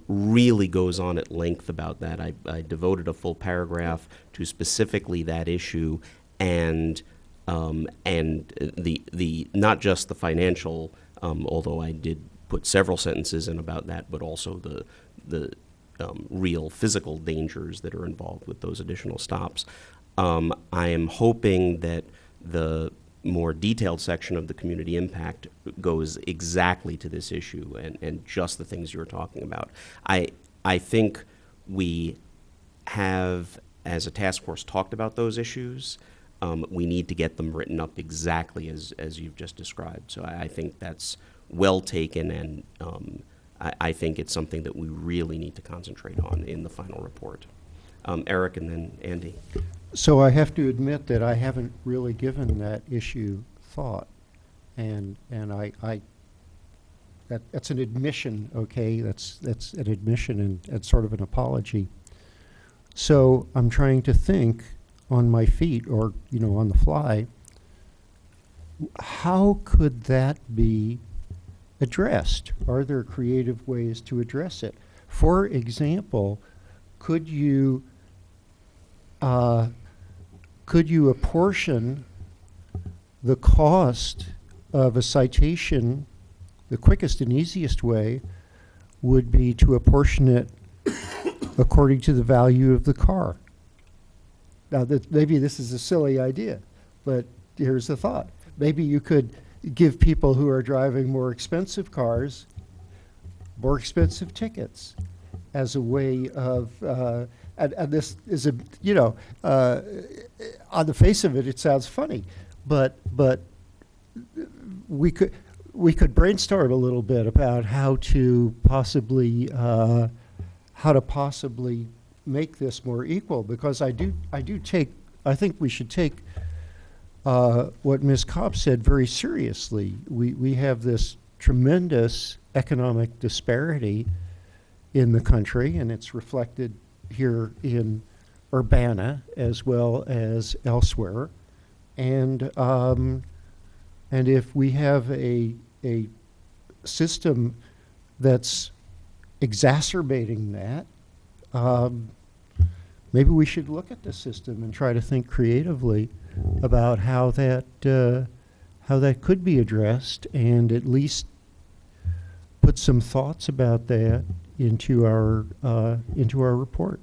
really goes on at length about that. I devoted a full paragraph to specifically that issue, and the not just the financial, although I did put several sentences in about that, but also the real physical dangers that are involved with those additional stops. I am hoping that the more detailed section of the community impact goes exactly to this issue and just the things you were talking about. I think we have, as a task force, talked about those issues. We need to get them written up exactly as you've just described. So I think that's well taken, and I think it's something that we really need to concentrate on in the final report. Eric and then Andy. So I have to admit that I haven't really given that issue thought, and that's an admission, okay? That's an admission and sort of an apology. So I'm trying to think on my feet, or on the fly, how could that be addressed? Are there creative ways to address it? For example, could you apportion the cost of a citation? The quickest and easiest way would be to apportion it according to the value of the car. Now, maybe this is a silly idea, but here's the thought. Maybe you could give people who are driving more expensive cars more expensive tickets as a way of, and this is on the face of it, it sounds funny, but we could brainstorm a little bit about how to possibly make this more equal, because I think we should take what Ms. Cobb said very seriously. We have this tremendous economic disparity in the country, and it's reflected here in Urbana as well as elsewhere. And if we have a system that's exacerbating that, maybe we should look at the system and try to think creatively about how that could be addressed, and at least put some thoughts about that into our report.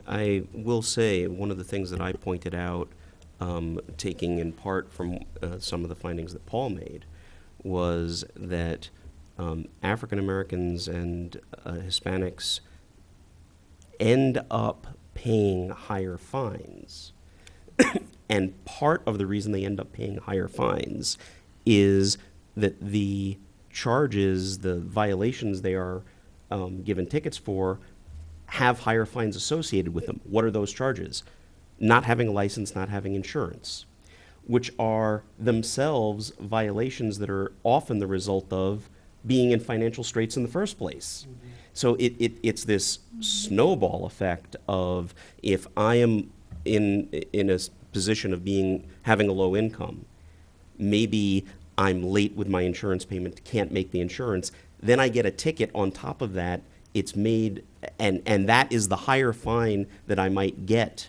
I will say one of the things that I pointed out, taking in part from some of the findings that Paul made, was that African Americans and Hispanics end up paying higher fines. And part of the reason they end up paying higher fines is that the charges, the violations they are given tickets for, have higher fines associated with them. What are those charges? Not having a license, not having insurance, which are themselves violations that are often the result of being in financial straits in the first place. Mm-hmm. So it's this snowball effect of, if I am in a position of having a low income, maybe I'm late with my insurance payment, can't make the insurance, then I get a ticket on top of that. It's made, and that is the higher fine that I might get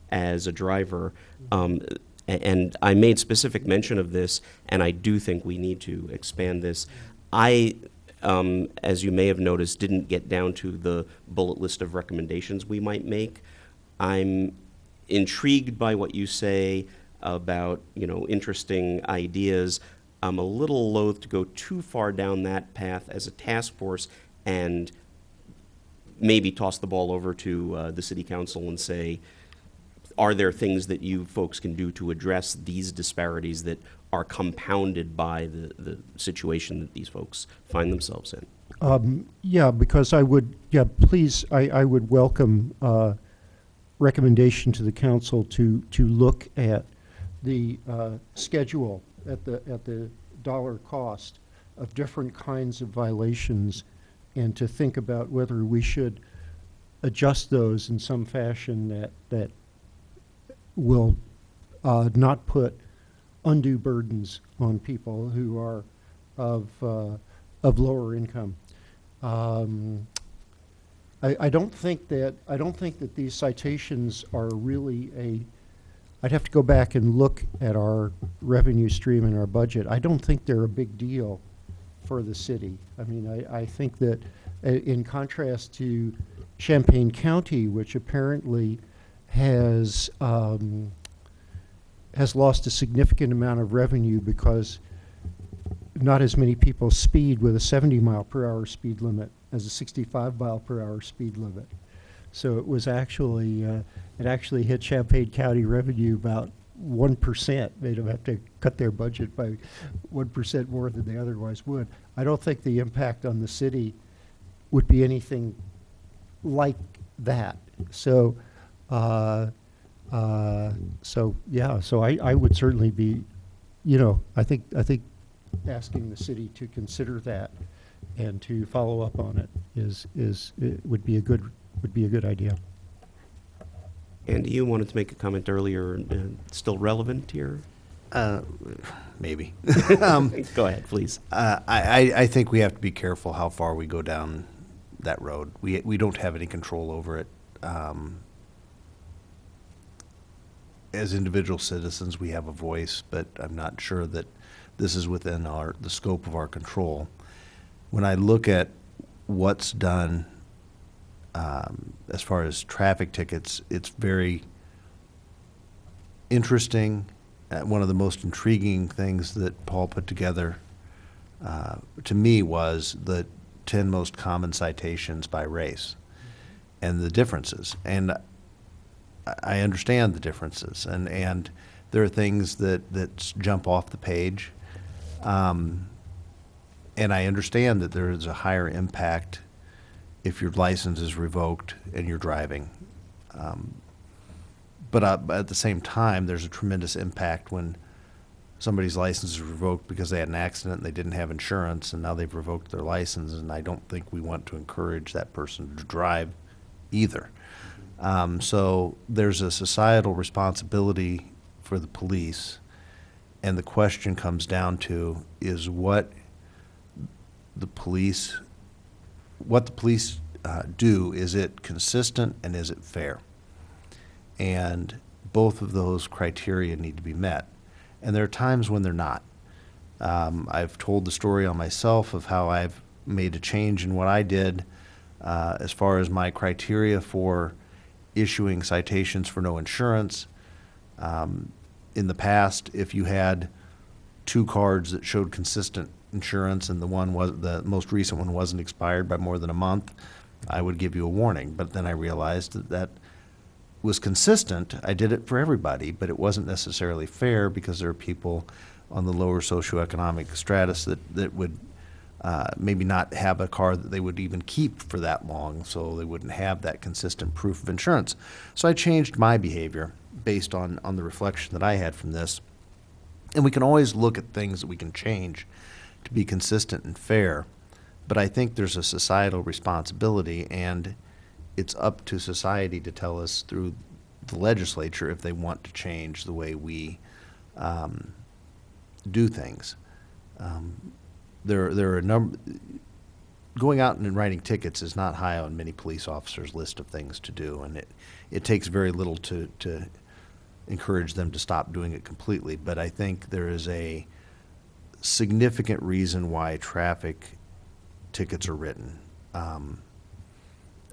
as a driver. And I made specific mention of this, and I do think we need to expand this. I, as you may have noticed, didn't get down to the bullet list of recommendations we might make. I'm intrigued by what you say about, interesting ideas. I'm a little loath to go too far down that path as a task force and maybe toss the ball over to the city council and say, are there things that you folks can do to address these disparities that are compounded by the situation that these folks find themselves in? Because I would welcome recommendation to the council to look at the schedule at the dollar cost of different kinds of violations, and to think about whether we should adjust those in some fashion that will not put undue burdens on people who are of lower income. I don't think that these citations are really I'd have to go back and look at our revenue stream and our budget. I don't think they're a big deal for the city. I mean, I think that in contrast to Champaign County, which apparently has lost a significant amount of revenue because not as many people speed with a 70-mile-per-hour speed limit as a 65-mile-per-hour speed limit. So it was actually, it actually hit Champaign County revenue about 1%. Made them have to cut their budget by 1% more than they otherwise would. I don't think the impact on the city would be anything like that. So, so I would certainly be, I think asking the city to consider that and to follow up on it would be a good idea. Andy, you wanted to make a comment earlier, still relevant here? Maybe. Go ahead, please. I think we have to be careful how far we go down that road. We don't have any control over it. As individual citizens, we have a voice, but I'm not sure that this is within the scope of our control. When I look at what's done as far as traffic tickets, it's very interesting. One of the most intriguing things that Paul put together to me was the 10 most common citations by race and the differences. And I understand the differences, and there are things that jump off the page. And I understand that there is a higher impact if your license is revoked and you're driving. But at the same time, there's a tremendous impact when somebody's license is revoked because they had an accident and they didn't have insurance, and now they've revoked their license, and I don't think we want to encourage that person to drive either. So there's a societal responsibility for the police, and the question comes down to is what the police do, is it consistent and is it fair? And both of those criteria need to be met. And there are times when they're not. I've told the story on myself of how I've made a change in what I did as far as my criteria for issuing citations for no insurance. In the past, if you had 2 cards that showed consistent insurance and the most recent one wasn't expired by more than a month, I would give you a warning. But then I realized that was consistent. I did it for everybody, but it wasn't necessarily fair because there are people on the lower socioeconomic stratus that would maybe not have a car that they would even keep for that long, so they wouldn't have that consistent proof of insurance. So I changed my behavior based on the reflection that I had from this. And we can always look at things that we can change to be consistent and fair, but I think there's a societal responsibility, and it's up to society to tell us through the legislature if they want to change the way we do things. There are a number. Going out and writing tickets is not high on many police officers' list of things to do, and it takes very little to encourage them to stop doing it completely. But I think there is a significant reason why traffic tickets are written.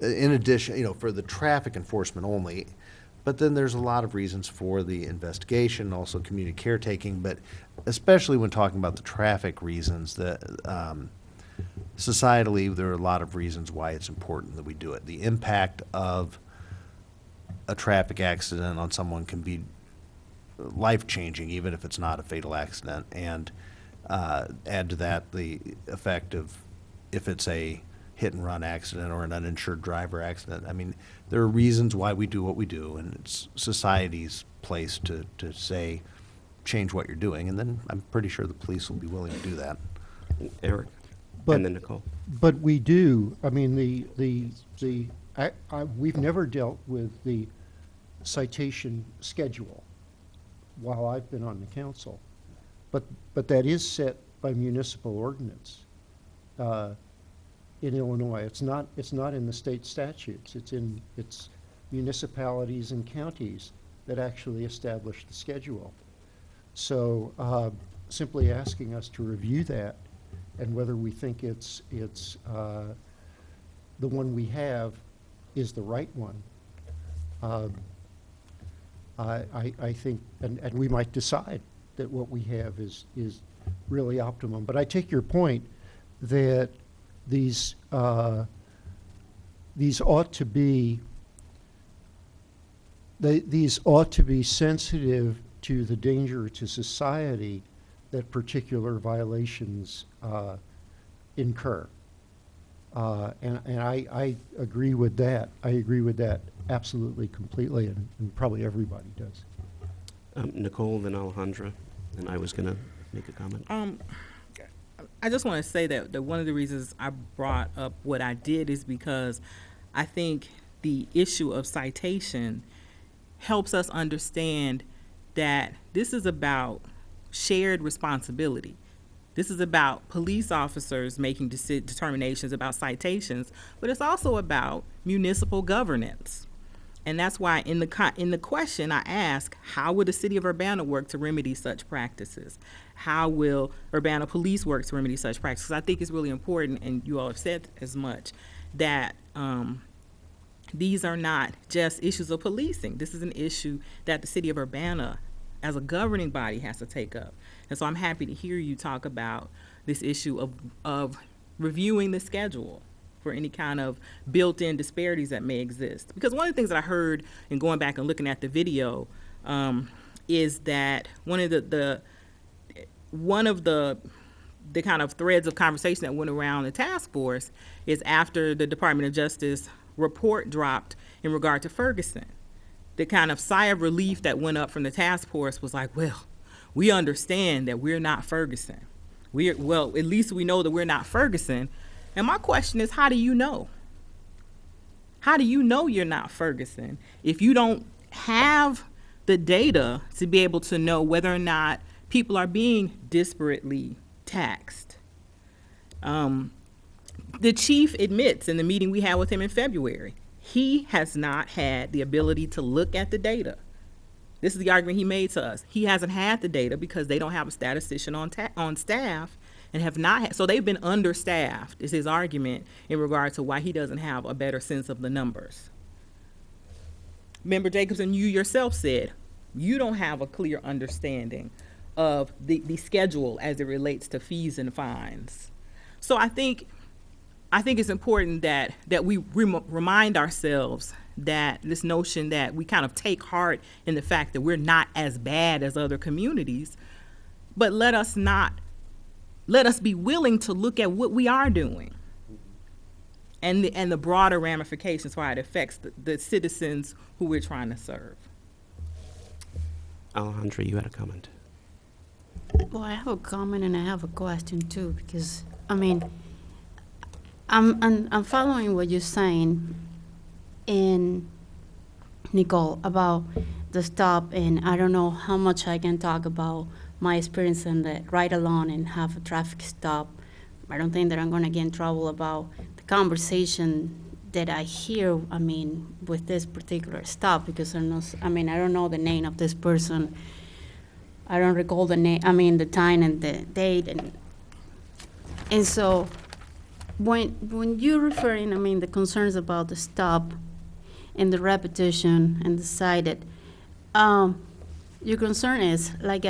In addition, for the traffic enforcement only, but then there's a lot of reasons for the investigation, also community caretaking, but especially when talking about the traffic reasons, that societally there are a lot of reasons why it's important that we do it. The impact of a traffic accident on someone can be life-changing, even if it's not a fatal accident, and add to that the effect of if it's a hit-and-run accident or an uninsured driver accident. I mean, there are reasons why we do what we do, and it's society's place to say, change what you're doing, and then I'm pretty sure the police will be willing to do that. Eric, But- and then Nicole. But we do, I mean, we've never dealt with the citation schedule while I've been on the council. But that is set by municipal ordinance in Illinois. It's not in the state statutes. It's municipalities and counties that actually establish the schedule. So simply asking us to review that and whether we think it's the one we have is the right one. I think, and we might decide that what we have is really optimum. But I take your point that these ought to be sensitive to the danger to society that particular violations incur. And I agree with that. I agree with that absolutely, completely, and probably everybody does. Nicole, then Alejandra, and I was going to make a comment. I just want to say that one of the reasons I brought up what I did is because I think the issue of citation helps us understand that this is about shared responsibility. This is about police officers making determinations about citations, but it's also about municipal governance. And that's why in the question I ask, how would the city of Urbana work to remedy such practices? How will Urbana police work to remedy such practices? I think it's really important, and you all have said as much, that these are not just issues of policing. This is an issue that the city of Urbana as a governing body has to take up. And so I'm happy to hear you talk about this issue of reviewing the schedule for any kind of built-in disparities that may exist. Because one of the things that I heard in going back and looking at the video is that one of the kind of threads of conversation that went around the task force is after the Department of Justice report dropped in regard to Ferguson. The kind of sigh of relief that went up from the task force was like, well, we understand that we're not Ferguson. Well, at least we know that we're not Ferguson. And my question is, how do you know? How do you know you're not Ferguson if you don't have the data to be able to know whether or not people are being disparately taxed? The chief admits in the meeting we had with him in February, he has not had the ability to look at the data. This is the argument he made to us. He hasn't had the data because they don't have a statistician on staff and have not had, so they've been understaffed, is his argument in regard to why he doesn't have a better sense of the numbers. Member Jacobson, you yourself said you don't have a clear understanding of the schedule as it relates to fees and fines. So I think it's important that we remind ourselves that this notion that we kind of take heart in the fact that we're not as bad as other communities, but let us be willing to look at what we are doing and the broader ramifications for how it affects the citizens who we're trying to serve. Alejandra, you had a comment. Well, I have a comment and I have a question too, because I mean, I'm following what you're saying, in Nicole, about the stop, and I don't know how much I can talk about my experience in the ride along and have a traffic stop. I don't think that I'm going to get in trouble about the conversation that I hear, I mean, with this particular stop, because I don't know the name of this person. I don't recall the name, the time and the date, and so when you're referring, the concerns about the stop and the repetition and the cited, your concern is, like,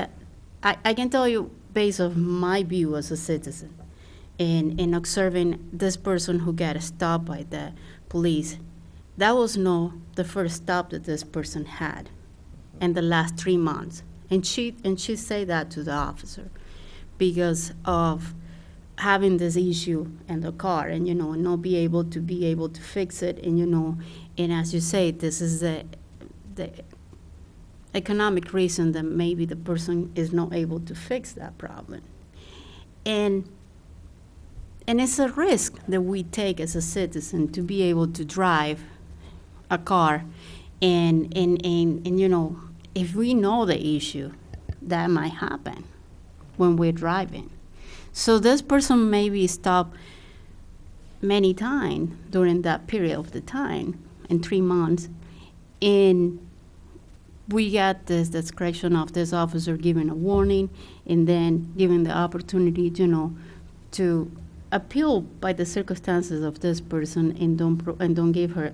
I can tell you based on my view as a citizen, in observing this person who got stopped by the police, that was not the first stop that this person had in the last 3 months. And she said that to the officer because of having this issue in the car, and not be able to fix it, and as you say, this is the economic reason that maybe the person is not able to fix that problem, and it's a risk that we take as a citizen to be able to drive a car, and if we know the issue, that might happen when we're driving. So this person maybe stopped many times during that period of the time, in 3 months, we got this discretion of this officer giving a warning and then giving the opportunity, to appeal by the circumstances of this person and don't give her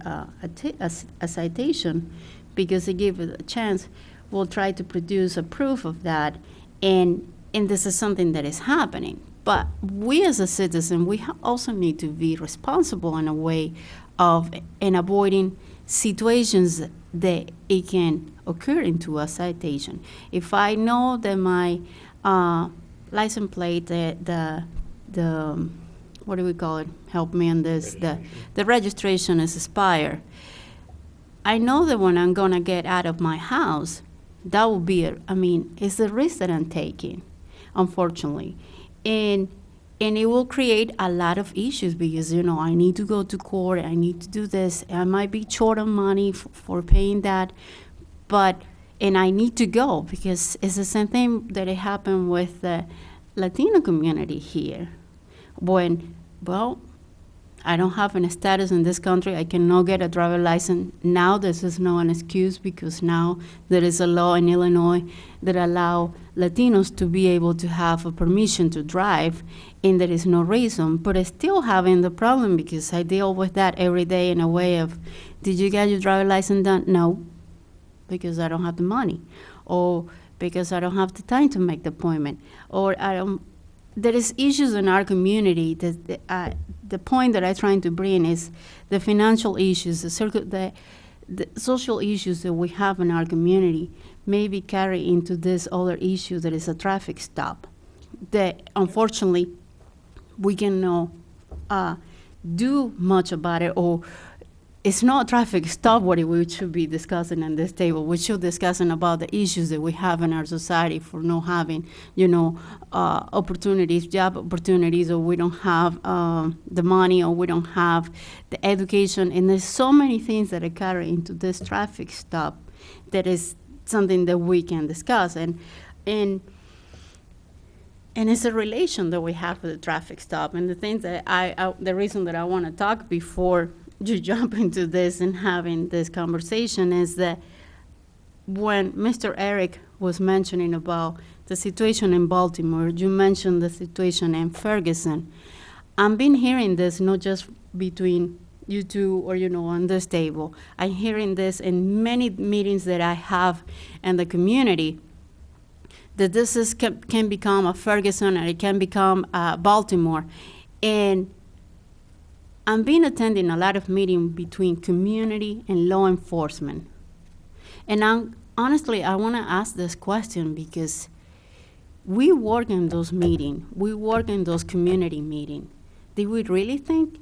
a citation because they give it a chance. We'll try to produce a proof of that, and this is something that is happening. But we as a citizen, we also need to be responsible in a way of in avoiding situations that it can occur into a citation. If I know that my license plate, the what do we call it? Help me on this. The registration is expired. I know that when I'm gonna get out of my house, that will be it's the risk that I'm taking, unfortunately, and it will create a lot of issues because I need to go to court. I need to do this. I might be short on money for paying that, and I need to go because it's the same thing that it happened with the Latino community here. I don't have any status in this country. I cannot get a driver license. Now this is not an excuse because now there is a law in Illinois that allow Latinos to be able to have a permission to drive, and there is no reason. But I still having the problem because I deal with that every day in a way of, did you get your driver license done? No, because I don't have the money, or because I don't have the time to make the appointment, or I don't. There is issues in our community that the point that I'm trying to bring is the financial issues, the social issues that we have in our community maybe carry into this other issue that is a traffic stop that unfortunately we cannot do much about it, or it's not a traffic stop what we should be discussing at this table. We should discussing about the issues that we have in our society for not having, opportunities, job opportunities, or we don't have the money, or we don't have the education. And there's so many things that are carried into this traffic stop that is something that we can discuss. And it's a relation that we have with the traffic stop. And the things that the reason that I want to talk before you jump into this and having this conversation is that when Mr. Eric was mentioning about the situation in Baltimore, you mentioned the situation in Ferguson. I've been hearing this not just between you two or, on this table. I'm hearing this in many meetings that I have in the community, that this can become a Ferguson and it can become Baltimore. And I've been attending a lot of meetings between community and law enforcement. And honestly, I want to ask this question because we work in those meetings. We work in those community meetings. Did we really think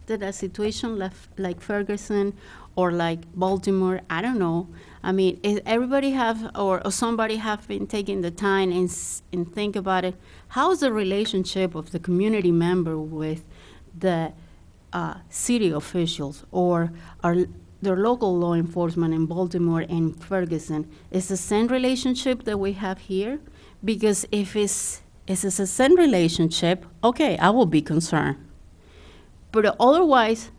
that a situation like Ferguson or like Baltimore, I don't know. Is everybody have, or somebody have been taking the time and think about it? How's the relationship of the community member with the city officials or their local law enforcement in Baltimore and Ferguson? Is the same relationship that we have here? Because if it's the same relationship, okay, I will be concerned. But otherwise,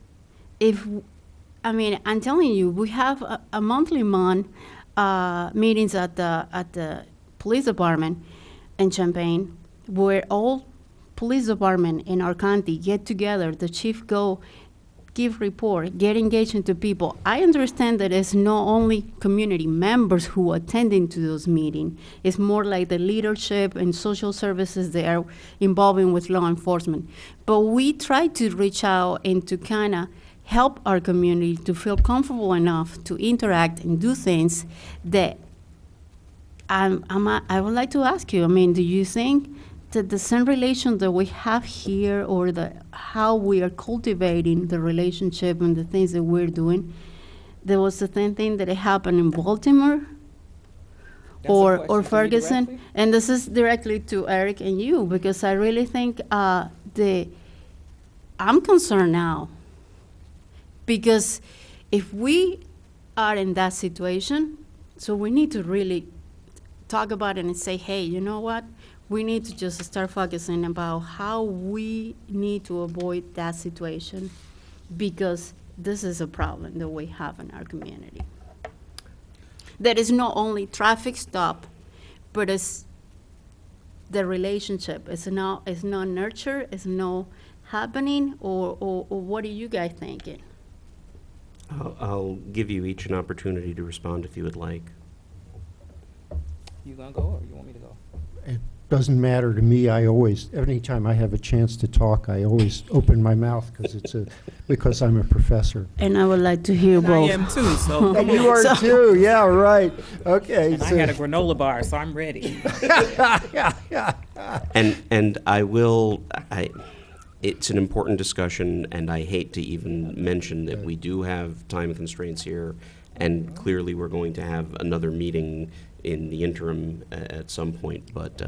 I'm telling you, we have a monthly meetings at the police department in Champaign, where all police department in our county get together, the chief go give report, get engaged into people. I understand that it's not only community members who attending to those meetings. It's more like the leadership and social services that are involving with law enforcement. But we try to reach out and to kind of help our community to feel comfortable enough to interact and do things that I would like to ask you, do you think that the same relation that we have here, or how we are cultivating the relationship and the things that we're doing, there was the same thing that happened in Baltimore or Ferguson? And this is directly to Eric and you, because I really think I'm concerned now. Because if we are in that situation, so we need to really talk about it and say, hey, you know what? We need to just start focusing about how we need to avoid that situation, because this is a problem that we have in our community. There is not only traffic stop, but it's the relationship. It's not nurture, it's not happening, or what are you guys thinking? I'll give you each an opportunity to respond if you would like. You gonna go or you want me to go? It doesn't matter to me. I always, anytime I have a chance to talk, I always open my mouth because I'm a professor. And I would like to hear I both. am too, so come You on. are too, yeah, right. Okay. And I had a granola bar, so I'm ready. And it's an important discussion, and I hate to even mention that we do have time constraints here, and clearly we're going to have another meeting in the interim at some point, but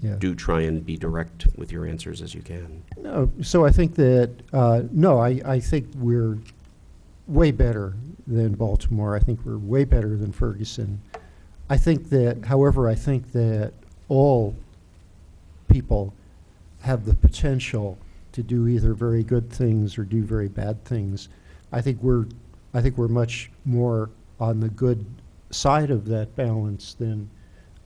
Yeah. do try and be direct with your answers as you can. No, so I think that, no, I think we're way better than Baltimore. I think we're way better than Ferguson. I think that, however, I think that all people have the potential to do either very good things or do very bad things. I think we're much more on the good side of that balance than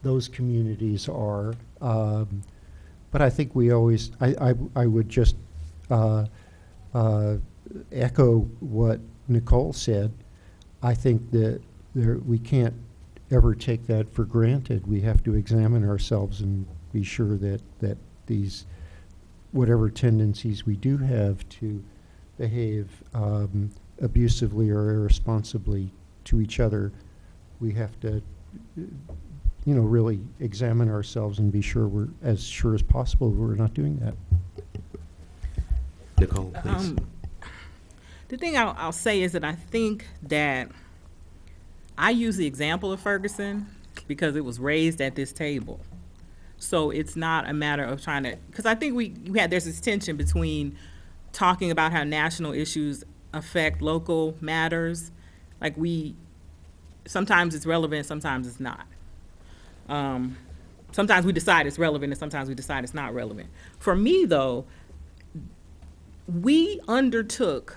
those communities are. But I think we always, I would just echo what Nicole said. I think that we can't ever take that for granted. We have to examine ourselves and be sure that these, whatever tendencies we do have to behave abusively or irresponsibly to each other, we have to, really examine ourselves and be sure we're as sure as possible we're not doing that. Nicole, please. The thing I'll say is that I think that I use the example of Ferguson because it was raised at this table. So it's not a matter of trying to, because I think there's this tension between talking about how national issues affect local matters. Like sometimes it's relevant, sometimes it's not. Sometimes we decide it's relevant and sometimes we decide it's not relevant. For me though, we undertook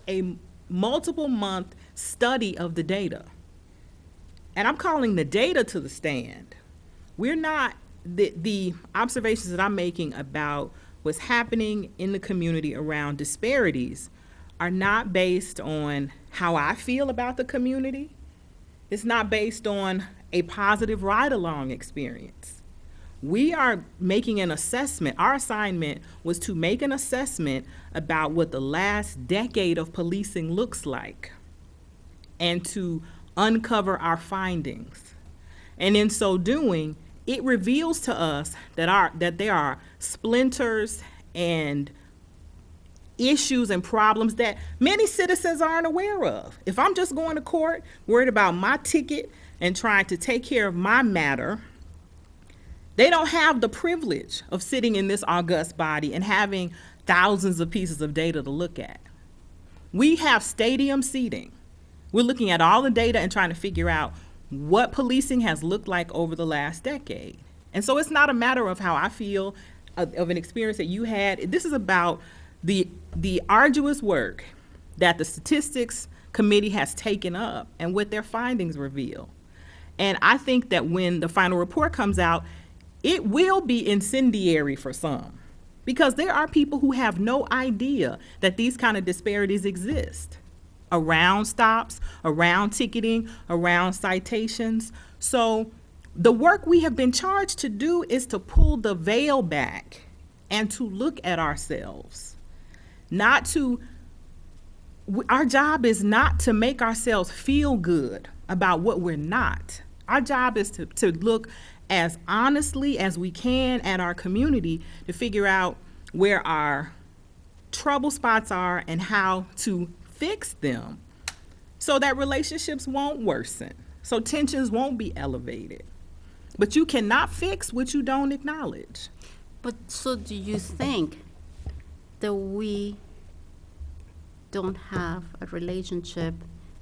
a multiple month study of the data. And I'm calling the data to the stand. We're not, the observations that I'm making about what's happening in the community around disparities are not based on how I feel about the community. It's not based on a positive ride-along experience. We are making an assessment. Our assignment was to make an assessment about what the last decade of policing looks like and to uncover our findings. And in so doing, it reveals to us that there are splinters and issues and problems that many citizens aren't aware of. If I'm just going to court, worried about my ticket and trying to take care of my matter, they don't have the privilege of sitting in this august body and having thousands of pieces of data to look at. We have stadium seating. We're looking at all the data and trying to figure out what policing has looked like over the last decade. And so it's not a matter of how I feel of an experience that you had. This is about the arduous work that the statistics committee has taken up and what their findings reveal. And I think that when the final report comes out, it will be incendiary for some, because there are people who have no idea that these kind of disparities exist around stops, around ticketing, around citations. So the work we have been charged to do is to pull the veil back and to look at ourselves. Our job is not to make ourselves feel good about what we're not. Our job is to look as honestly as we can at our community to figure out where our trouble spots are and how to fix them so that relationships won't worsen, so tensions won't be elevated. But you cannot fix what you don't acknowledge. But so do you think that we don't have a relationship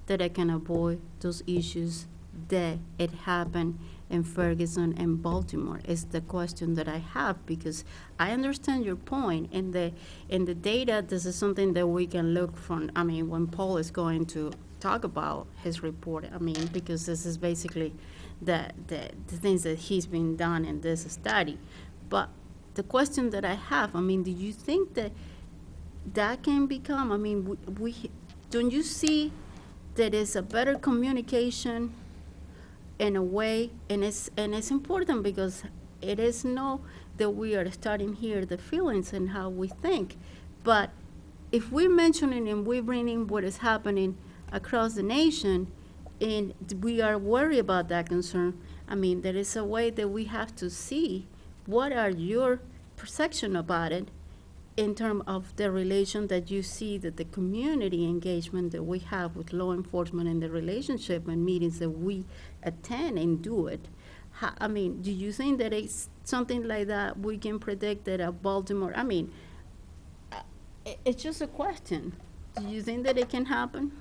that I can avoid those issues that it happened in Ferguson and Baltimore is the question that I have, because I understand your point. In the data, this is something that we can look from. I mean, when Paul is going to talk about his report. I mean, because this is basically the things that he's been done in this study. But the question that I have, I mean, do you think that that can become, I mean, we don't you see that is a better communication in a way, and it's important because it is know that we are starting here the feelings and how we think, but if we're mentioning and we're bringing what is happening across the nation, and we are worried about that concern, I mean, there is a way that we have to see what are your perception about it in terms of the relation that you see that the community engagement that we have with law enforcement and the relationship and meetings that we attend and do it. I mean, do you think that it's something like that we can predict that Baltimore, I mean, it's just a question. Do you think that it can happen?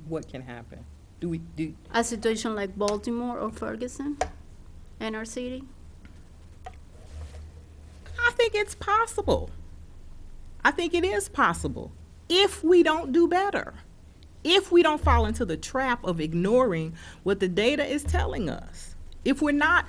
What can happen? Do we do? A situation like Baltimore or Ferguson in our city? I think it's possible. I think it is possible if we don't do better. If we don't fall into the trap of ignoring what the data is telling us. If we're not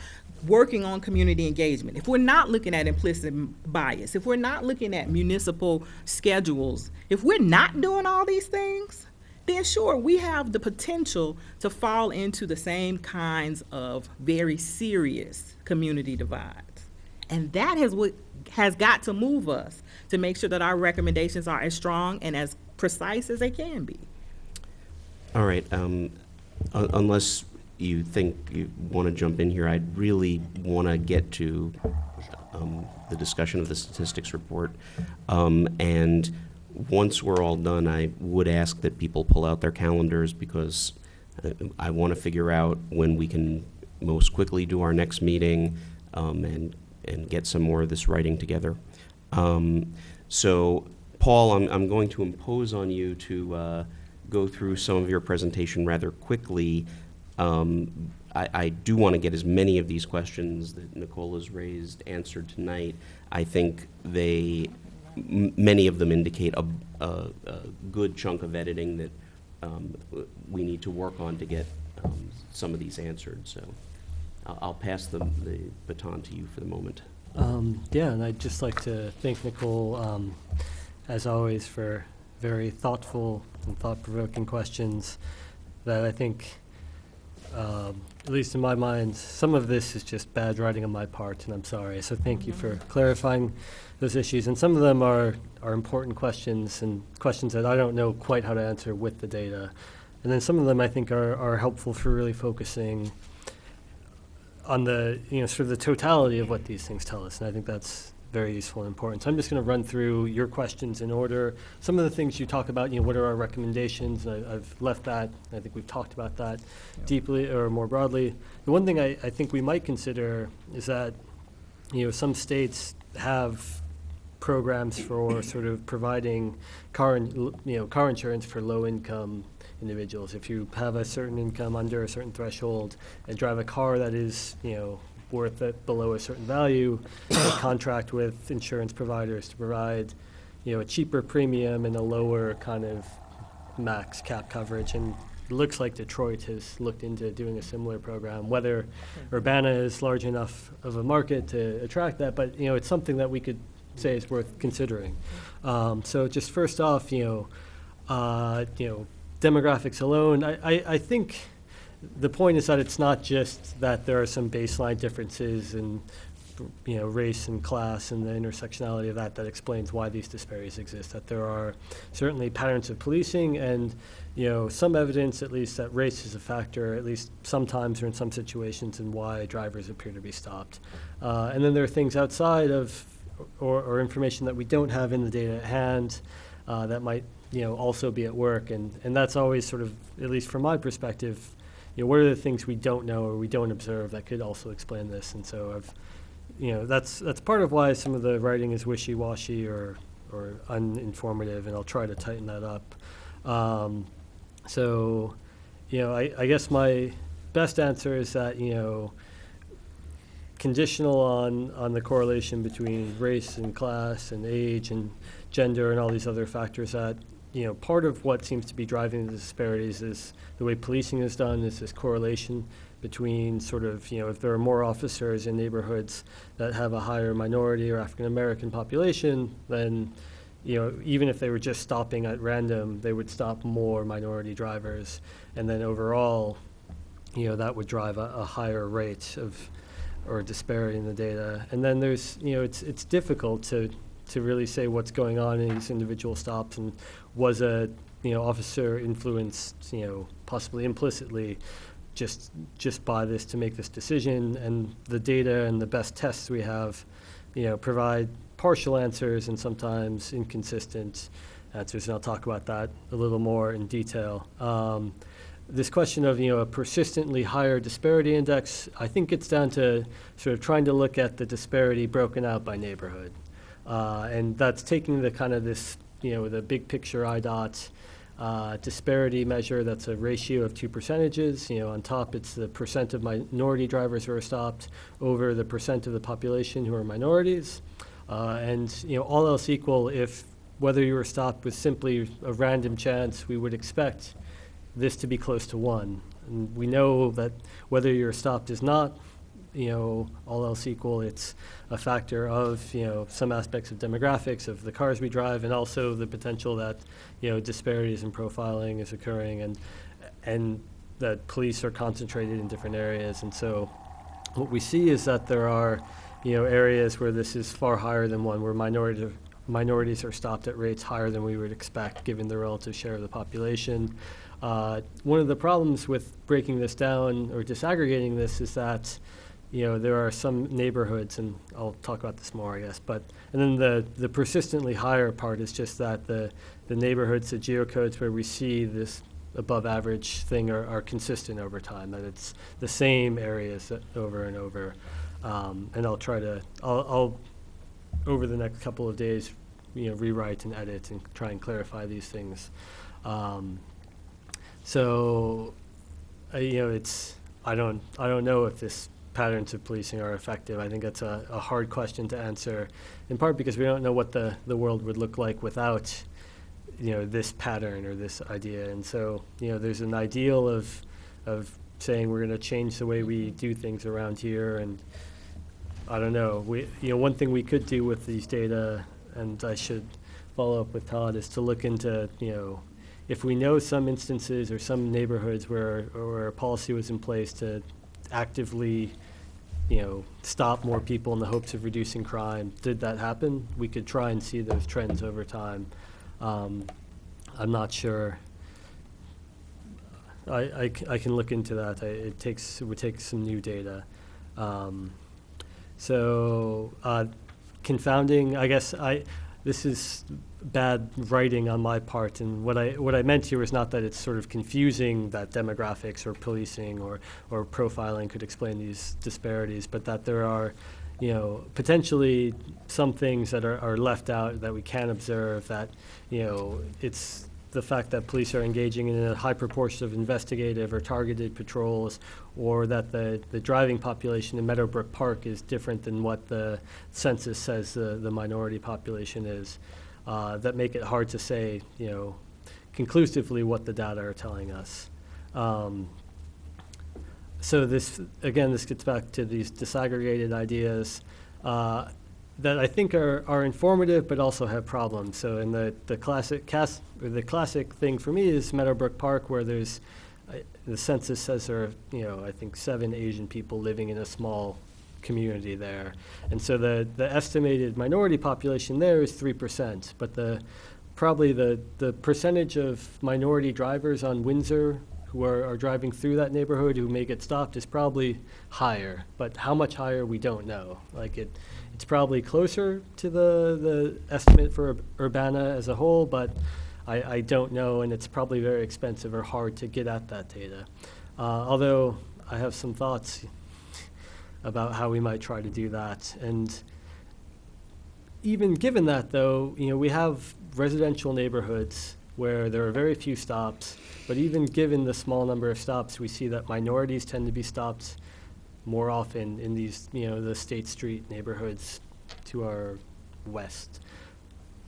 working on community engagement, if we're not looking at implicit bias, if we're not looking at municipal schedules, if we're not doing all these things, then sure, we have the potential to fall into the same kinds of very serious community divides. And that is what has got to move us to make sure that our recommendations are as strong and as precise as they can be. All right, unless you think you want to jump in here, I'd really want to get to the discussion of the statistics report. And once we're all done, I would ask that people pull out their calendars because I want to figure out when we can most quickly do our next meeting and get some more of this writing together. So, Paul, I'm going to impose on you to go through some of your presentation rather quickly. I do want to get as many of these questions that Nicola's raised answered tonight. I think many of them indicate a good chunk of editing that we need to work on to get some of these answered. So I'll pass the baton to you for the moment. Yeah, and I'd just like to thank Nicole, as always, for very thoughtful and thought-provoking questions that I think, at least in my mind, some of this is just bad writing on my part, and I'm sorry. So thank you for clarifying those issues. And some of them are important questions and questions that I don't know quite how to answer with the data. And then some of them I think are helpful for really focusing on the, sort of the totality of what these things tell us. And I think that's very useful and important. So I'm just going to run through your questions in order. Some of the things you talk about, what are our recommendations? I've left that. I think we've talked about that deeply or more broadly. The one thing I think we might consider is that, some states have programs for sort of providing car insurance for low-income individuals. If you have a certain income under a certain threshold and drive a car that is, worth it below a certain value, contract with insurance providers to provide, a cheaper premium and a lower kind of max cap coverage. And it looks like Detroit has looked into doing a similar program. Whether Urbana is large enough of a market to attract that, but it's something that we could say is worth considering. So just first off, demographics alone, I think the point is that it's not just that there are some baseline differences in, race and class and the intersectionality of that explains why these disparities exist, that there are certainly patterns of policing and, some evidence at least that race is a factor, at least sometimes or in some situations, in why drivers appear to be stopped. And then there are things outside of, or information that we don't have in the data at hand that might, also be at work. And that's always sort of, at least from my perspective, what are the things we don't know or we don't observe that could also explain this? And so that's part of why some of the writing is wishy-washy or uninformative, and I'll try to tighten that up. I guess my best answer is that, conditional on the correlation between race and class and age and gender and all these other factors that part of what seems to be driving the disparities is the way policing is done, is this correlation between sort of, if there are more officers in neighborhoods that have a higher minority or African-American population, then, even if they were just stopping at random, they would stop more minority drivers. And then overall, that would drive a higher rate of, or disparity in the data. And then there's, it's difficult to really say what's going on in these individual stops, and was a officer influenced possibly implicitly just by this to make this decision. And the data and the best tests we have provide partial answers and sometimes inconsistent answers, and I'll talk about that a little more in detail. This question of a persistently higher disparity index, I think it's down to sort of trying to look at the disparity broken out by neighborhood. And that's taking the kind of this, the big picture I.D.O.T. Disparity measure. That's a ratio of two percentages. On top, it's the percent of minority drivers who are stopped over the percent of the population who are minorities. And all else equal, if whether you were stopped with simply a random chance, we would expect this to be close to 1. And we know that whether you're stopped is not all else equal, it's a factor of, some aspects of demographics of the cars we drive, and also the potential that, disparities in profiling is occurring, and that police are concentrated in different areas. And so what we see is that there are, areas where this is far higher than 1, where minorities are stopped at rates higher than we would expect given the relative share of the population. One of the problems with breaking this down or disaggregating this is that there are some neighborhoods, and I'll talk about this more, I guess, and then the persistently higher part is just that the neighborhoods, the geocodes where we see this above average thing are consistent over time, that it's the same areas over and over. And I'll over the next couple of days, rewrite and edit and try and clarify these things. So, I don't know if this patterns of policing are effective. I think that's a hard question to answer, in part because we don't know what the world would look like without, this pattern or this idea. And so, there's an ideal of saying we're going to change the way we do things around here. And I don't know. One thing we could do with these data, and I should follow up with Todd, is to look into, if we know some instances or some neighborhoods where a policy was in place to actively, stop more people in the hopes of reducing crime, did that happen? We could try and see those trends over time. I'm not sure. I can look into that. It would take some new data. Confounding, I guess this is bad writing on my part, and what I meant here was not that it's sort of confusing that demographics or policing or profiling could explain these disparities, but that there are, potentially some things that are left out that we can observe, that, it's the fact that police are engaging in a high proportion of investigative or targeted patrols, or that the driving population in Meadowbrook Park is different than what the census says the minority population is, that make it hard to say, conclusively what the data are telling us. So this gets back to these disaggregated ideas that I think are informative, but also have problems. So in the classic thing for me is Meadowbrook Park, where there's the census says there are, I think 7 Asian people living in a small community there, and so the estimated minority population there is 3%, but probably the percentage of minority drivers on Windsor who are driving through that neighborhood who may get stopped is probably higher, but how much higher we don't know. It's probably closer to the estimate for Urbana as a whole, but I don't know, and it's probably very expensive or hard to get at that data. Although I have some thoughts about how we might try to do that. And even given that, though, we have residential neighborhoods where there are very few stops, but even given the small number of stops, we see that minorities tend to be stopped more often in these, the State Street neighborhoods to our west.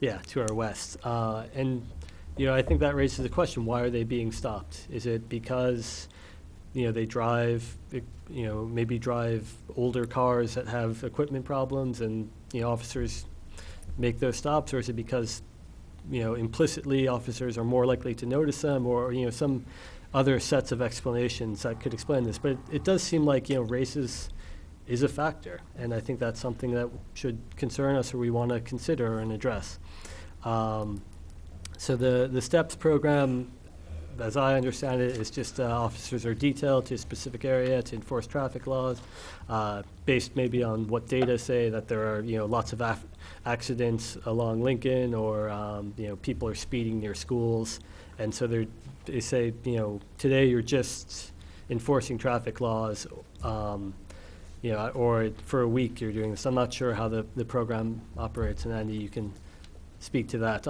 Yeah, to our west. And I think that raises the question, why are they being stopped? Is it because, they drive, maybe drive older cars that have equipment problems and, officers make those stops? Or is it because, implicitly officers are more likely to notice them, or, some other sets of explanations that could explain this? But it does seem like, race is a factor. And I think that's something that should concern us, or we want to consider and address. So the STEPS program, as I understand it, is just officers are detailed to a specific area to enforce traffic laws, based maybe on what data say that there are lots of accidents along Lincoln, or people are speeding near schools, and so they say today you're just enforcing traffic laws, or for a week you're doing this. I'm not sure how the program operates, and Andy, you can speak to that.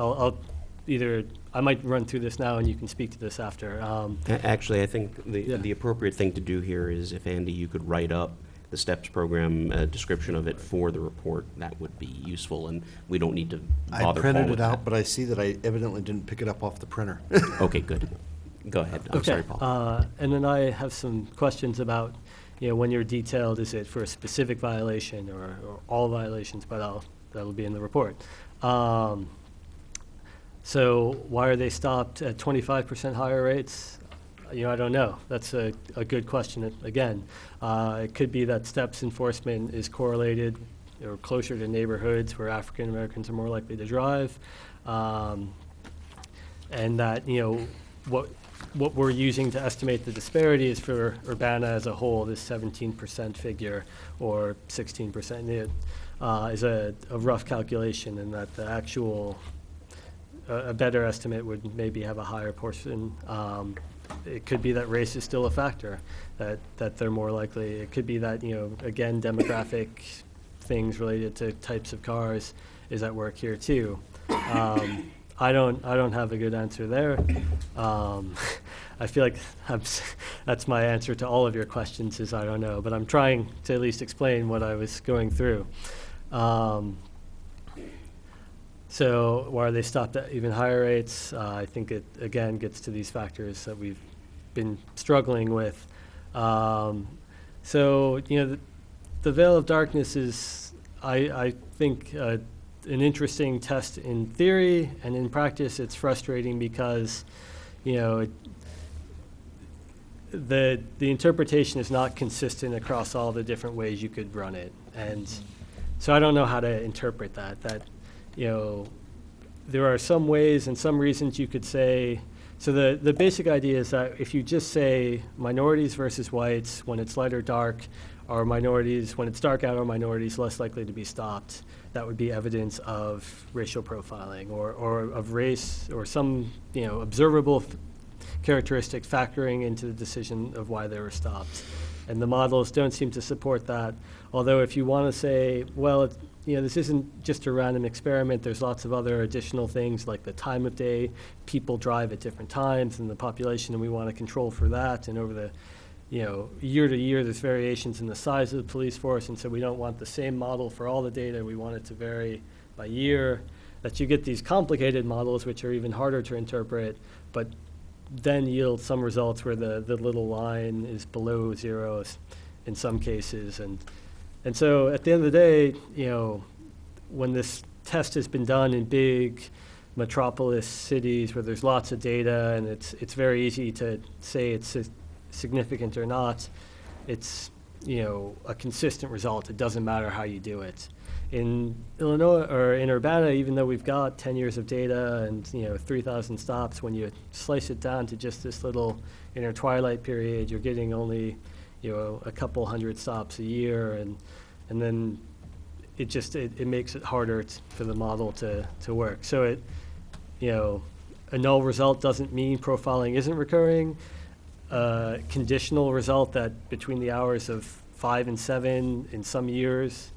I might run through this now and you can speak to this after. Actually, I think Yeah. the appropriate thing to do here is if, Andy, you could write up the STEPS program description of it for the report, that would be useful, and we don't need to I bother Paul printed with it out, that. but I see that I evidently didn't pick it up off the printer. Okay, good. Go ahead. I'm sorry, Paul. And then I have some questions about, when you're detailed, is it for a specific violation or all violations? But that'll be in the report. So why are they stopped at 25% higher rates? I don't know. That's a good question. Again, it could be that STEPS enforcement is correlated or closer to neighborhoods where African Americans are more likely to drive, and that what we're using to estimate the disparity is for Urbana as a whole. This 17% figure or 16% is a rough calculation, and that the actual a better estimate would maybe have a higher portion. It could be that race is still a factor, that they're more likely. It could be that, again, demographic things related to types of cars is at work here too. I don't have a good answer there. I feel like that's my answer to all of your questions is I don't know, but I'm trying to at least explain what I was going through. So why are they stopped at even higher rates? I think it, again, gets to these factors that we've been struggling with. So, the veil of darkness is, I think, an interesting test in theory, and in practice it's frustrating because, the interpretation is not consistent across all the different ways you could run it. And so I don't know how to interpret that. There are some ways and some reasons you could say, so the basic idea is that if you just say minorities versus whites when it's light or dark, or minorities, when it's dark out, are minorities less likely to be stopped, that would be evidence of racial profiling or of race or some, observable characteristic factoring into the decision of why they were stopped. And the models don't seem to support that. Although if you want to say, well, this isn't just a random experiment, there's lots of other additional things like the time of day, people drive at different times in the population, and we want to control for that. And over the, year to year, there's variations in the size of the police force, and so we don't want the same model for all the data. We want it to vary by year. That you get these complicated models, which are even harder to interpret, but then yield some results where the little line is below zero in some cases. And so at the end of the day, when this test has been done in big metropolis cities where there's lots of data and it's very easy to say it's significant or not, it's a consistent result. It doesn't matter how you do it. In Illinois or in Urbana, even though we've got 10 years of data and 3,000 stops, when you slice it down to just this little inner twilight period, you're getting only a couple hundred stops a year, and then it makes it harder for the model to work. So a null result doesn't mean profiling isn't recurring. Conditional result that between the hours of 5 and 7 in some years,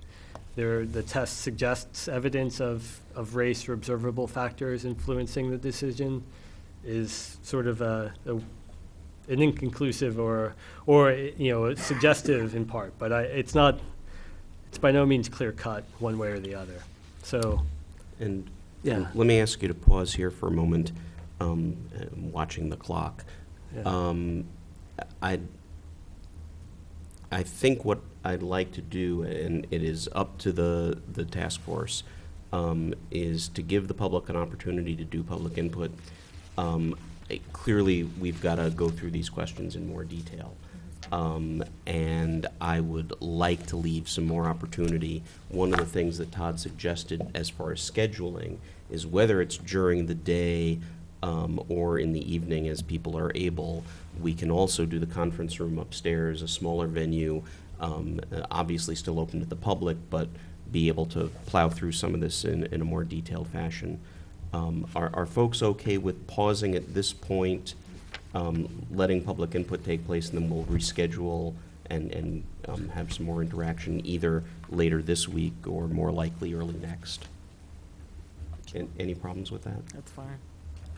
the test suggests evidence of race or observable factors influencing the decision is sort of an inconclusive or suggestive in part, but it's by no means clear cut one way or the other. So, And yeah. let me ask you to pause here for a moment. watching the clock. Yeah. I think what I'd like to do, and it is up to the task force, is to give the public an opportunity to do public input. Clearly, we've got to go through these questions in more detail. And I would like to leave some more opportunity. One of the things that Todd suggested as far as scheduling is whether it's during the day or in the evening as people are able, we can also do the conference room upstairs, a smaller venue, obviously still open to the public, but be able to plow through some of this in a more detailed fashion. Are folks okay with pausing at this point, letting public input take place, and then we'll reschedule and have some more interaction either later this week or more likely early next? Any problems with that? That's fine.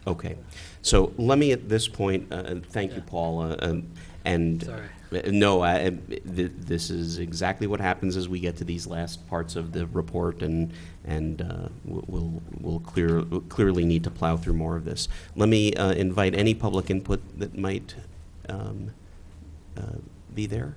Okay, so let me at this point, thank you, Paul, and Sorry. no, this is exactly what happens as we get to these last parts of the report, and we'll clearly need to plow through more of this. Let me invite any public input that might be there.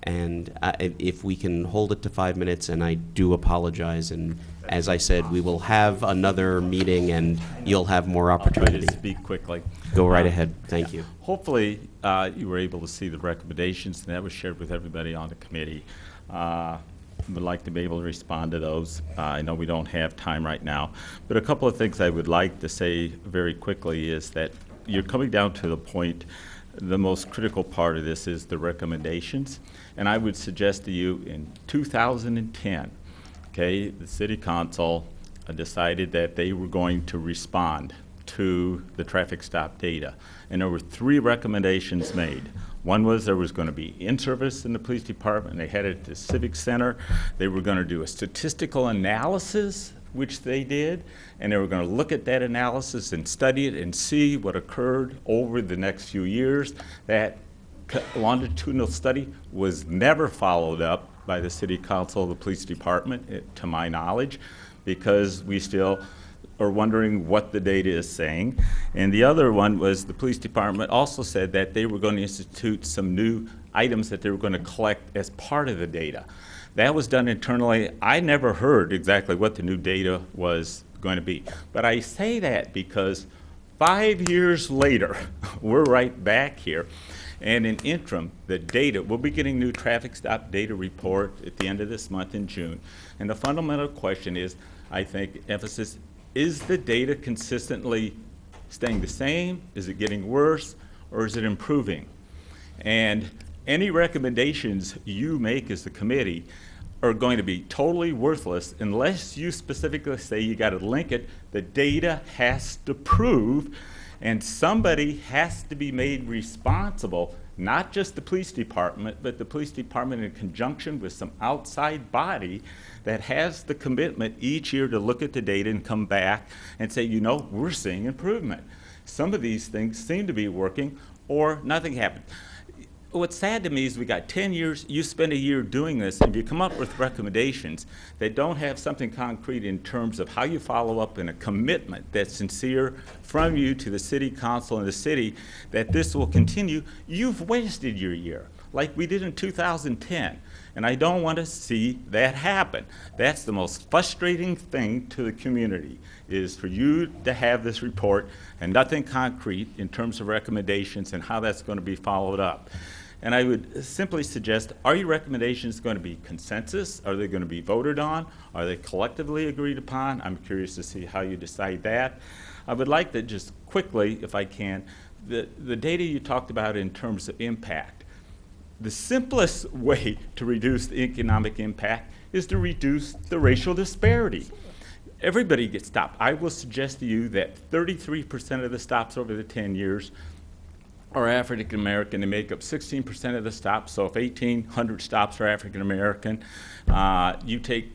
And if we can hold it to 5 minutes, and I do apologize, and as I said, we will have another meeting, and you'll have more I'll try opportunity. to speak quickly. Go right ahead. Thank you. Hopefully, you were able to see the recommendations, and that was shared with everybody on the committee. Would like to be able to respond to those. I know we don't have time right now, but a couple of things I would like to say very quickly is that you're coming down to the point, the most critical part of this is the recommendations. And I would suggest to you in 2010, okay, the city council decided that they were going to respond to the traffic stop data. And there were 3 recommendations made. One was there was going to be in-service in the police department. They had it at the Civic Center. They were going to do a statistical analysis, which they did, and they were going to look at that analysis and study it and see what occurred over the next few years. That longitudinal study was never followed up by the city council or the police department, to my knowledge, because we still are wondering what the data is saying. And the other one was the police department also said that they were going to institute some new items that they were going to collect as part of the data. That was done internally. I never heard exactly what the new data was going to be. But I say that because 5 years later, we're right back here. And in interim, the data, we'll be getting new traffic stop data report at the end of this month in June. And the fundamental question is, I think, emphasis, is the data consistently staying the same? Is it getting worse? Or is it improving? And any recommendations you make as the committee are going to be totally worthless unless you specifically say you got to link it. The data has to prove, and somebody has to be made responsible, not just the police department, but the police department in conjunction with some outside body that has the commitment each year to look at the data and come back and say, you know, we're seeing improvement. Some of these things seem to be working, or nothing happened. What's sad to me is we got 10 years, you spend a year doing this, and you come up with recommendations that don't have something concrete in terms of how you follow up and a commitment that's sincere from you to the city council and the city that this will continue. You've wasted your year, like we did in 2010. And I don't want to see that happen. That's the most frustrating thing to the community, is for you to have this report and nothing concrete in terms of recommendations and how that's going to be followed up. And I would simply suggest, are your recommendations going to be consensus? Are they going to be voted on? Are they collectively agreed upon? I'm curious to see how you decide that. I would like to just quickly, if I can, the data you talked about in terms of impact. The simplest way to reduce the economic impact is to reduce the racial disparity. Everybody gets stopped. I will suggest to you that 33% of the stops over the 10 years are African American. They make up 16% of the stops. So if 1,800 stops are African American, you take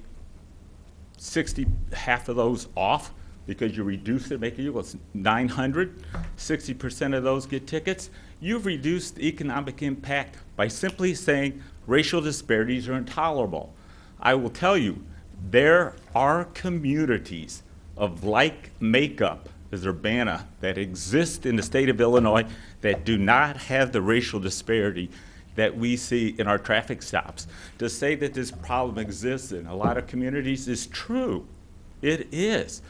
half of those off because you reduce it, make it equal. It's 900. 60% of those get tickets. You've reduced the economic impact by simply saying racial disparities are intolerable. I will tell you, there are communities of like makeup as Urbana that exist in the state of Illinois that do not have the racial disparity that we see in our traffic stops. To say that this problem exists in a lot of communities is true. It is.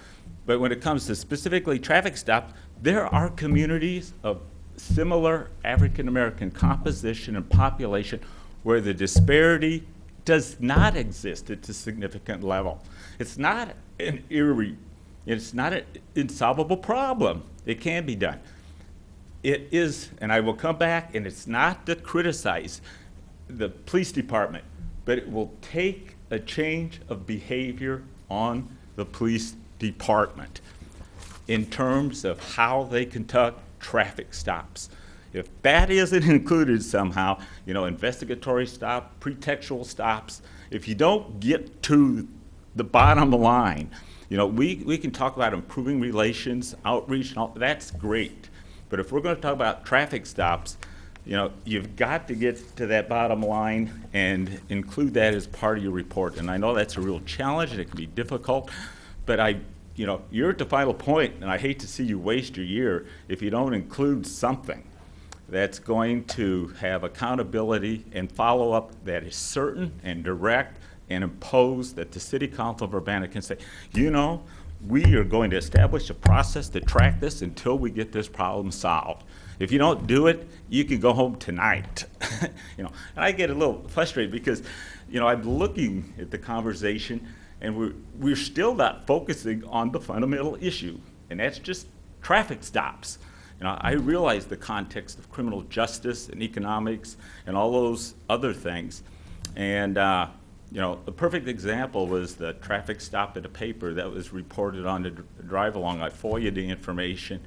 But when it comes to specifically traffic stops, there are communities of similar African-American composition and population where the disparity does not exist at a significant level. It's not an insolvable problem. It can be done. It is, and I will come back, and it's not to criticize the police department, but it will take a change of behavior on the police department in terms of how they conduct traffic stops. If that isn't included somehow, you know, investigatory stop, pretextual stops, if you don't get to the bottom line, you know, we can talk about improving relations, outreach, and all, that's great. But if we're going to talk about traffic stops, you know, you've got to get to that bottom line and include that as part of your report. And I know that's a real challenge and it can be difficult, but you know, you're at the final point, and I hate to see you waste your year if you don't include something that's going to have accountability and follow-up that is certain and direct and imposed, that the City Council of Urbana can say, you know, we are going to establish a process to track this until we get this problem solved. If you don't do it, you can go home tonight. You know, and I get a little frustrated because, you know, I'm looking at the conversation and we're still not focusing on the fundamental issue, and that's just traffic stops. You know, I realize the context of criminal justice and economics and all those other things. And you know, the perfect example was the traffic stop at a paper that was reported on the drive along. I FOIA'd the information,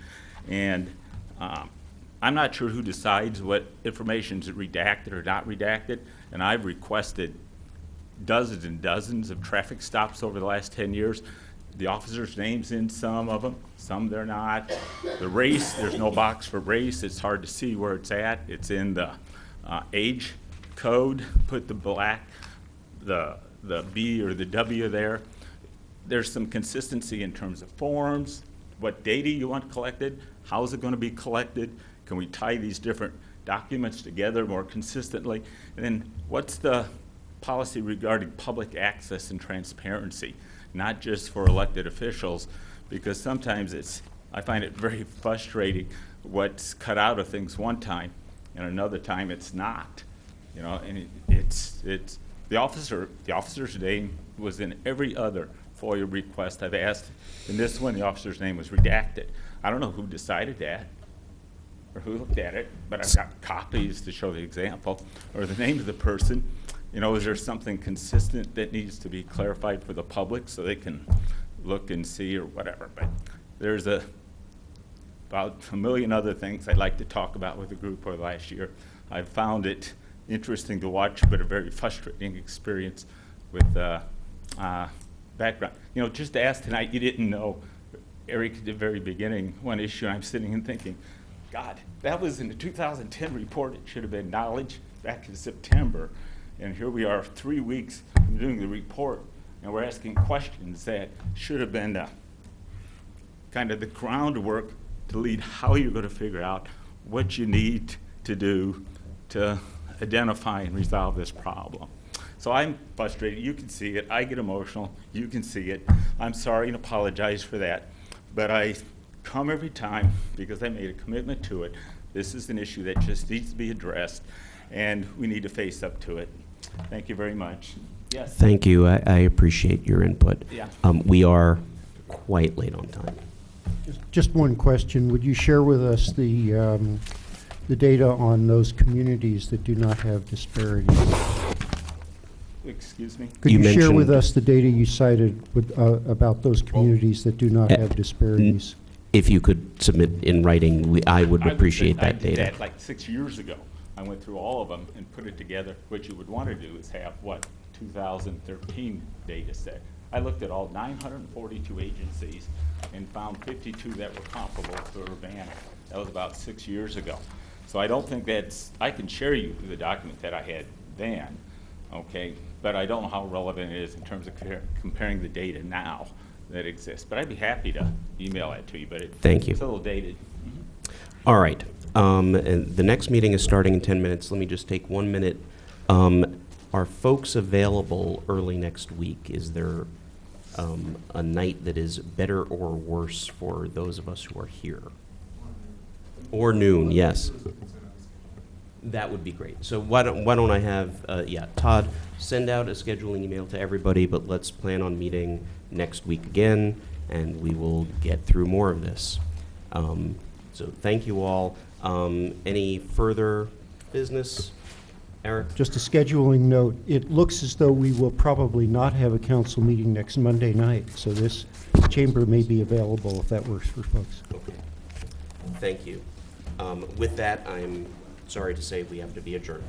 and I'm not sure who decides what information is redacted or not redacted, and I've requested dozens and dozens of traffic stops over the last 10 years. The officers' names in some of them, some they're not. The race, there's no box for race. It's hard to see where it's at. It's in the age code. Put the black, the B or the W there. There's some consistency in terms of forms, what data you want collected, how is it going to be collected, can we tie these different documents together more consistently, and then what's the policy regarding public access and transparency, not just for elected officials, because sometimes I find it very frustrating what's cut out of things one time and another time it's not. You know, and it's the officer's name was in every other FOIA request I've asked. In this one, the officer's name was redacted. I don't know who decided that or who looked at it, but I've got copies to show the example or the name of the person. You know, is there something consistent that needs to be clarified for the public so they can look and see or whatever? But there's about a million other things I'd like to talk about with the group over the last year. I've found it interesting to watch, but a very frustrating experience with background. You know, just to ask tonight, you didn't know, Eric, at the very beginning, one issue I'm sitting and thinking, God, that was in the 2010 report. It should have been acknowledged back in September. And here we are 3 weeks from doing the report, and we're asking questions that should have been kind of the groundwork to lead how you're going to figure out what you need to do to identify and resolve this problem. So I'm frustrated. You can see it. I get emotional. You can see it. I'm sorry and apologize for that. But I come every time because I made a commitment to it. This is an issue that just needs to be addressed, and we need to face up to it. Thank you very much. Yes? Thank you. I appreciate your input. Yeah. We are quite late on time. Just one question. Would you share with us the data on those communities that do not have disparities? Excuse me? Could You you share with mentioned- us the data you cited with, about those communities that do not have disparities? If you could submit in writing, I would appreciate I that did data. that like 6 years ago. I went through all of them and put it together. What you would want to do is have, 2013 data set. I looked at all 942 agencies and found 52 that were comparable to Urbana. That was about 6 years ago. So I don't think I can share you the document that I had then, okay? But I don't know how relevant it is in terms of comparing the data now that exists. But I'd be happy to email that to you, but Thank you. it's a little dated. All right. And the next meeting is starting in 10 minutes. Let me just take 1 minute. Are folks available early next week? Is there a night that is better or worse for those of us who are here? Or noon, yes. That would be great. So why don't I have, Todd, send out a scheduling email to everybody, but let's plan on meeting next week again, and we will get through more of this. So thank you all. Any further business? Eric? Just a scheduling note, it looks as though we will probably not have a council meeting next Monday night, so this chamber may be available if that works for folks. Okay. Thank you. With that, I'm sorry to say we have to be adjourned.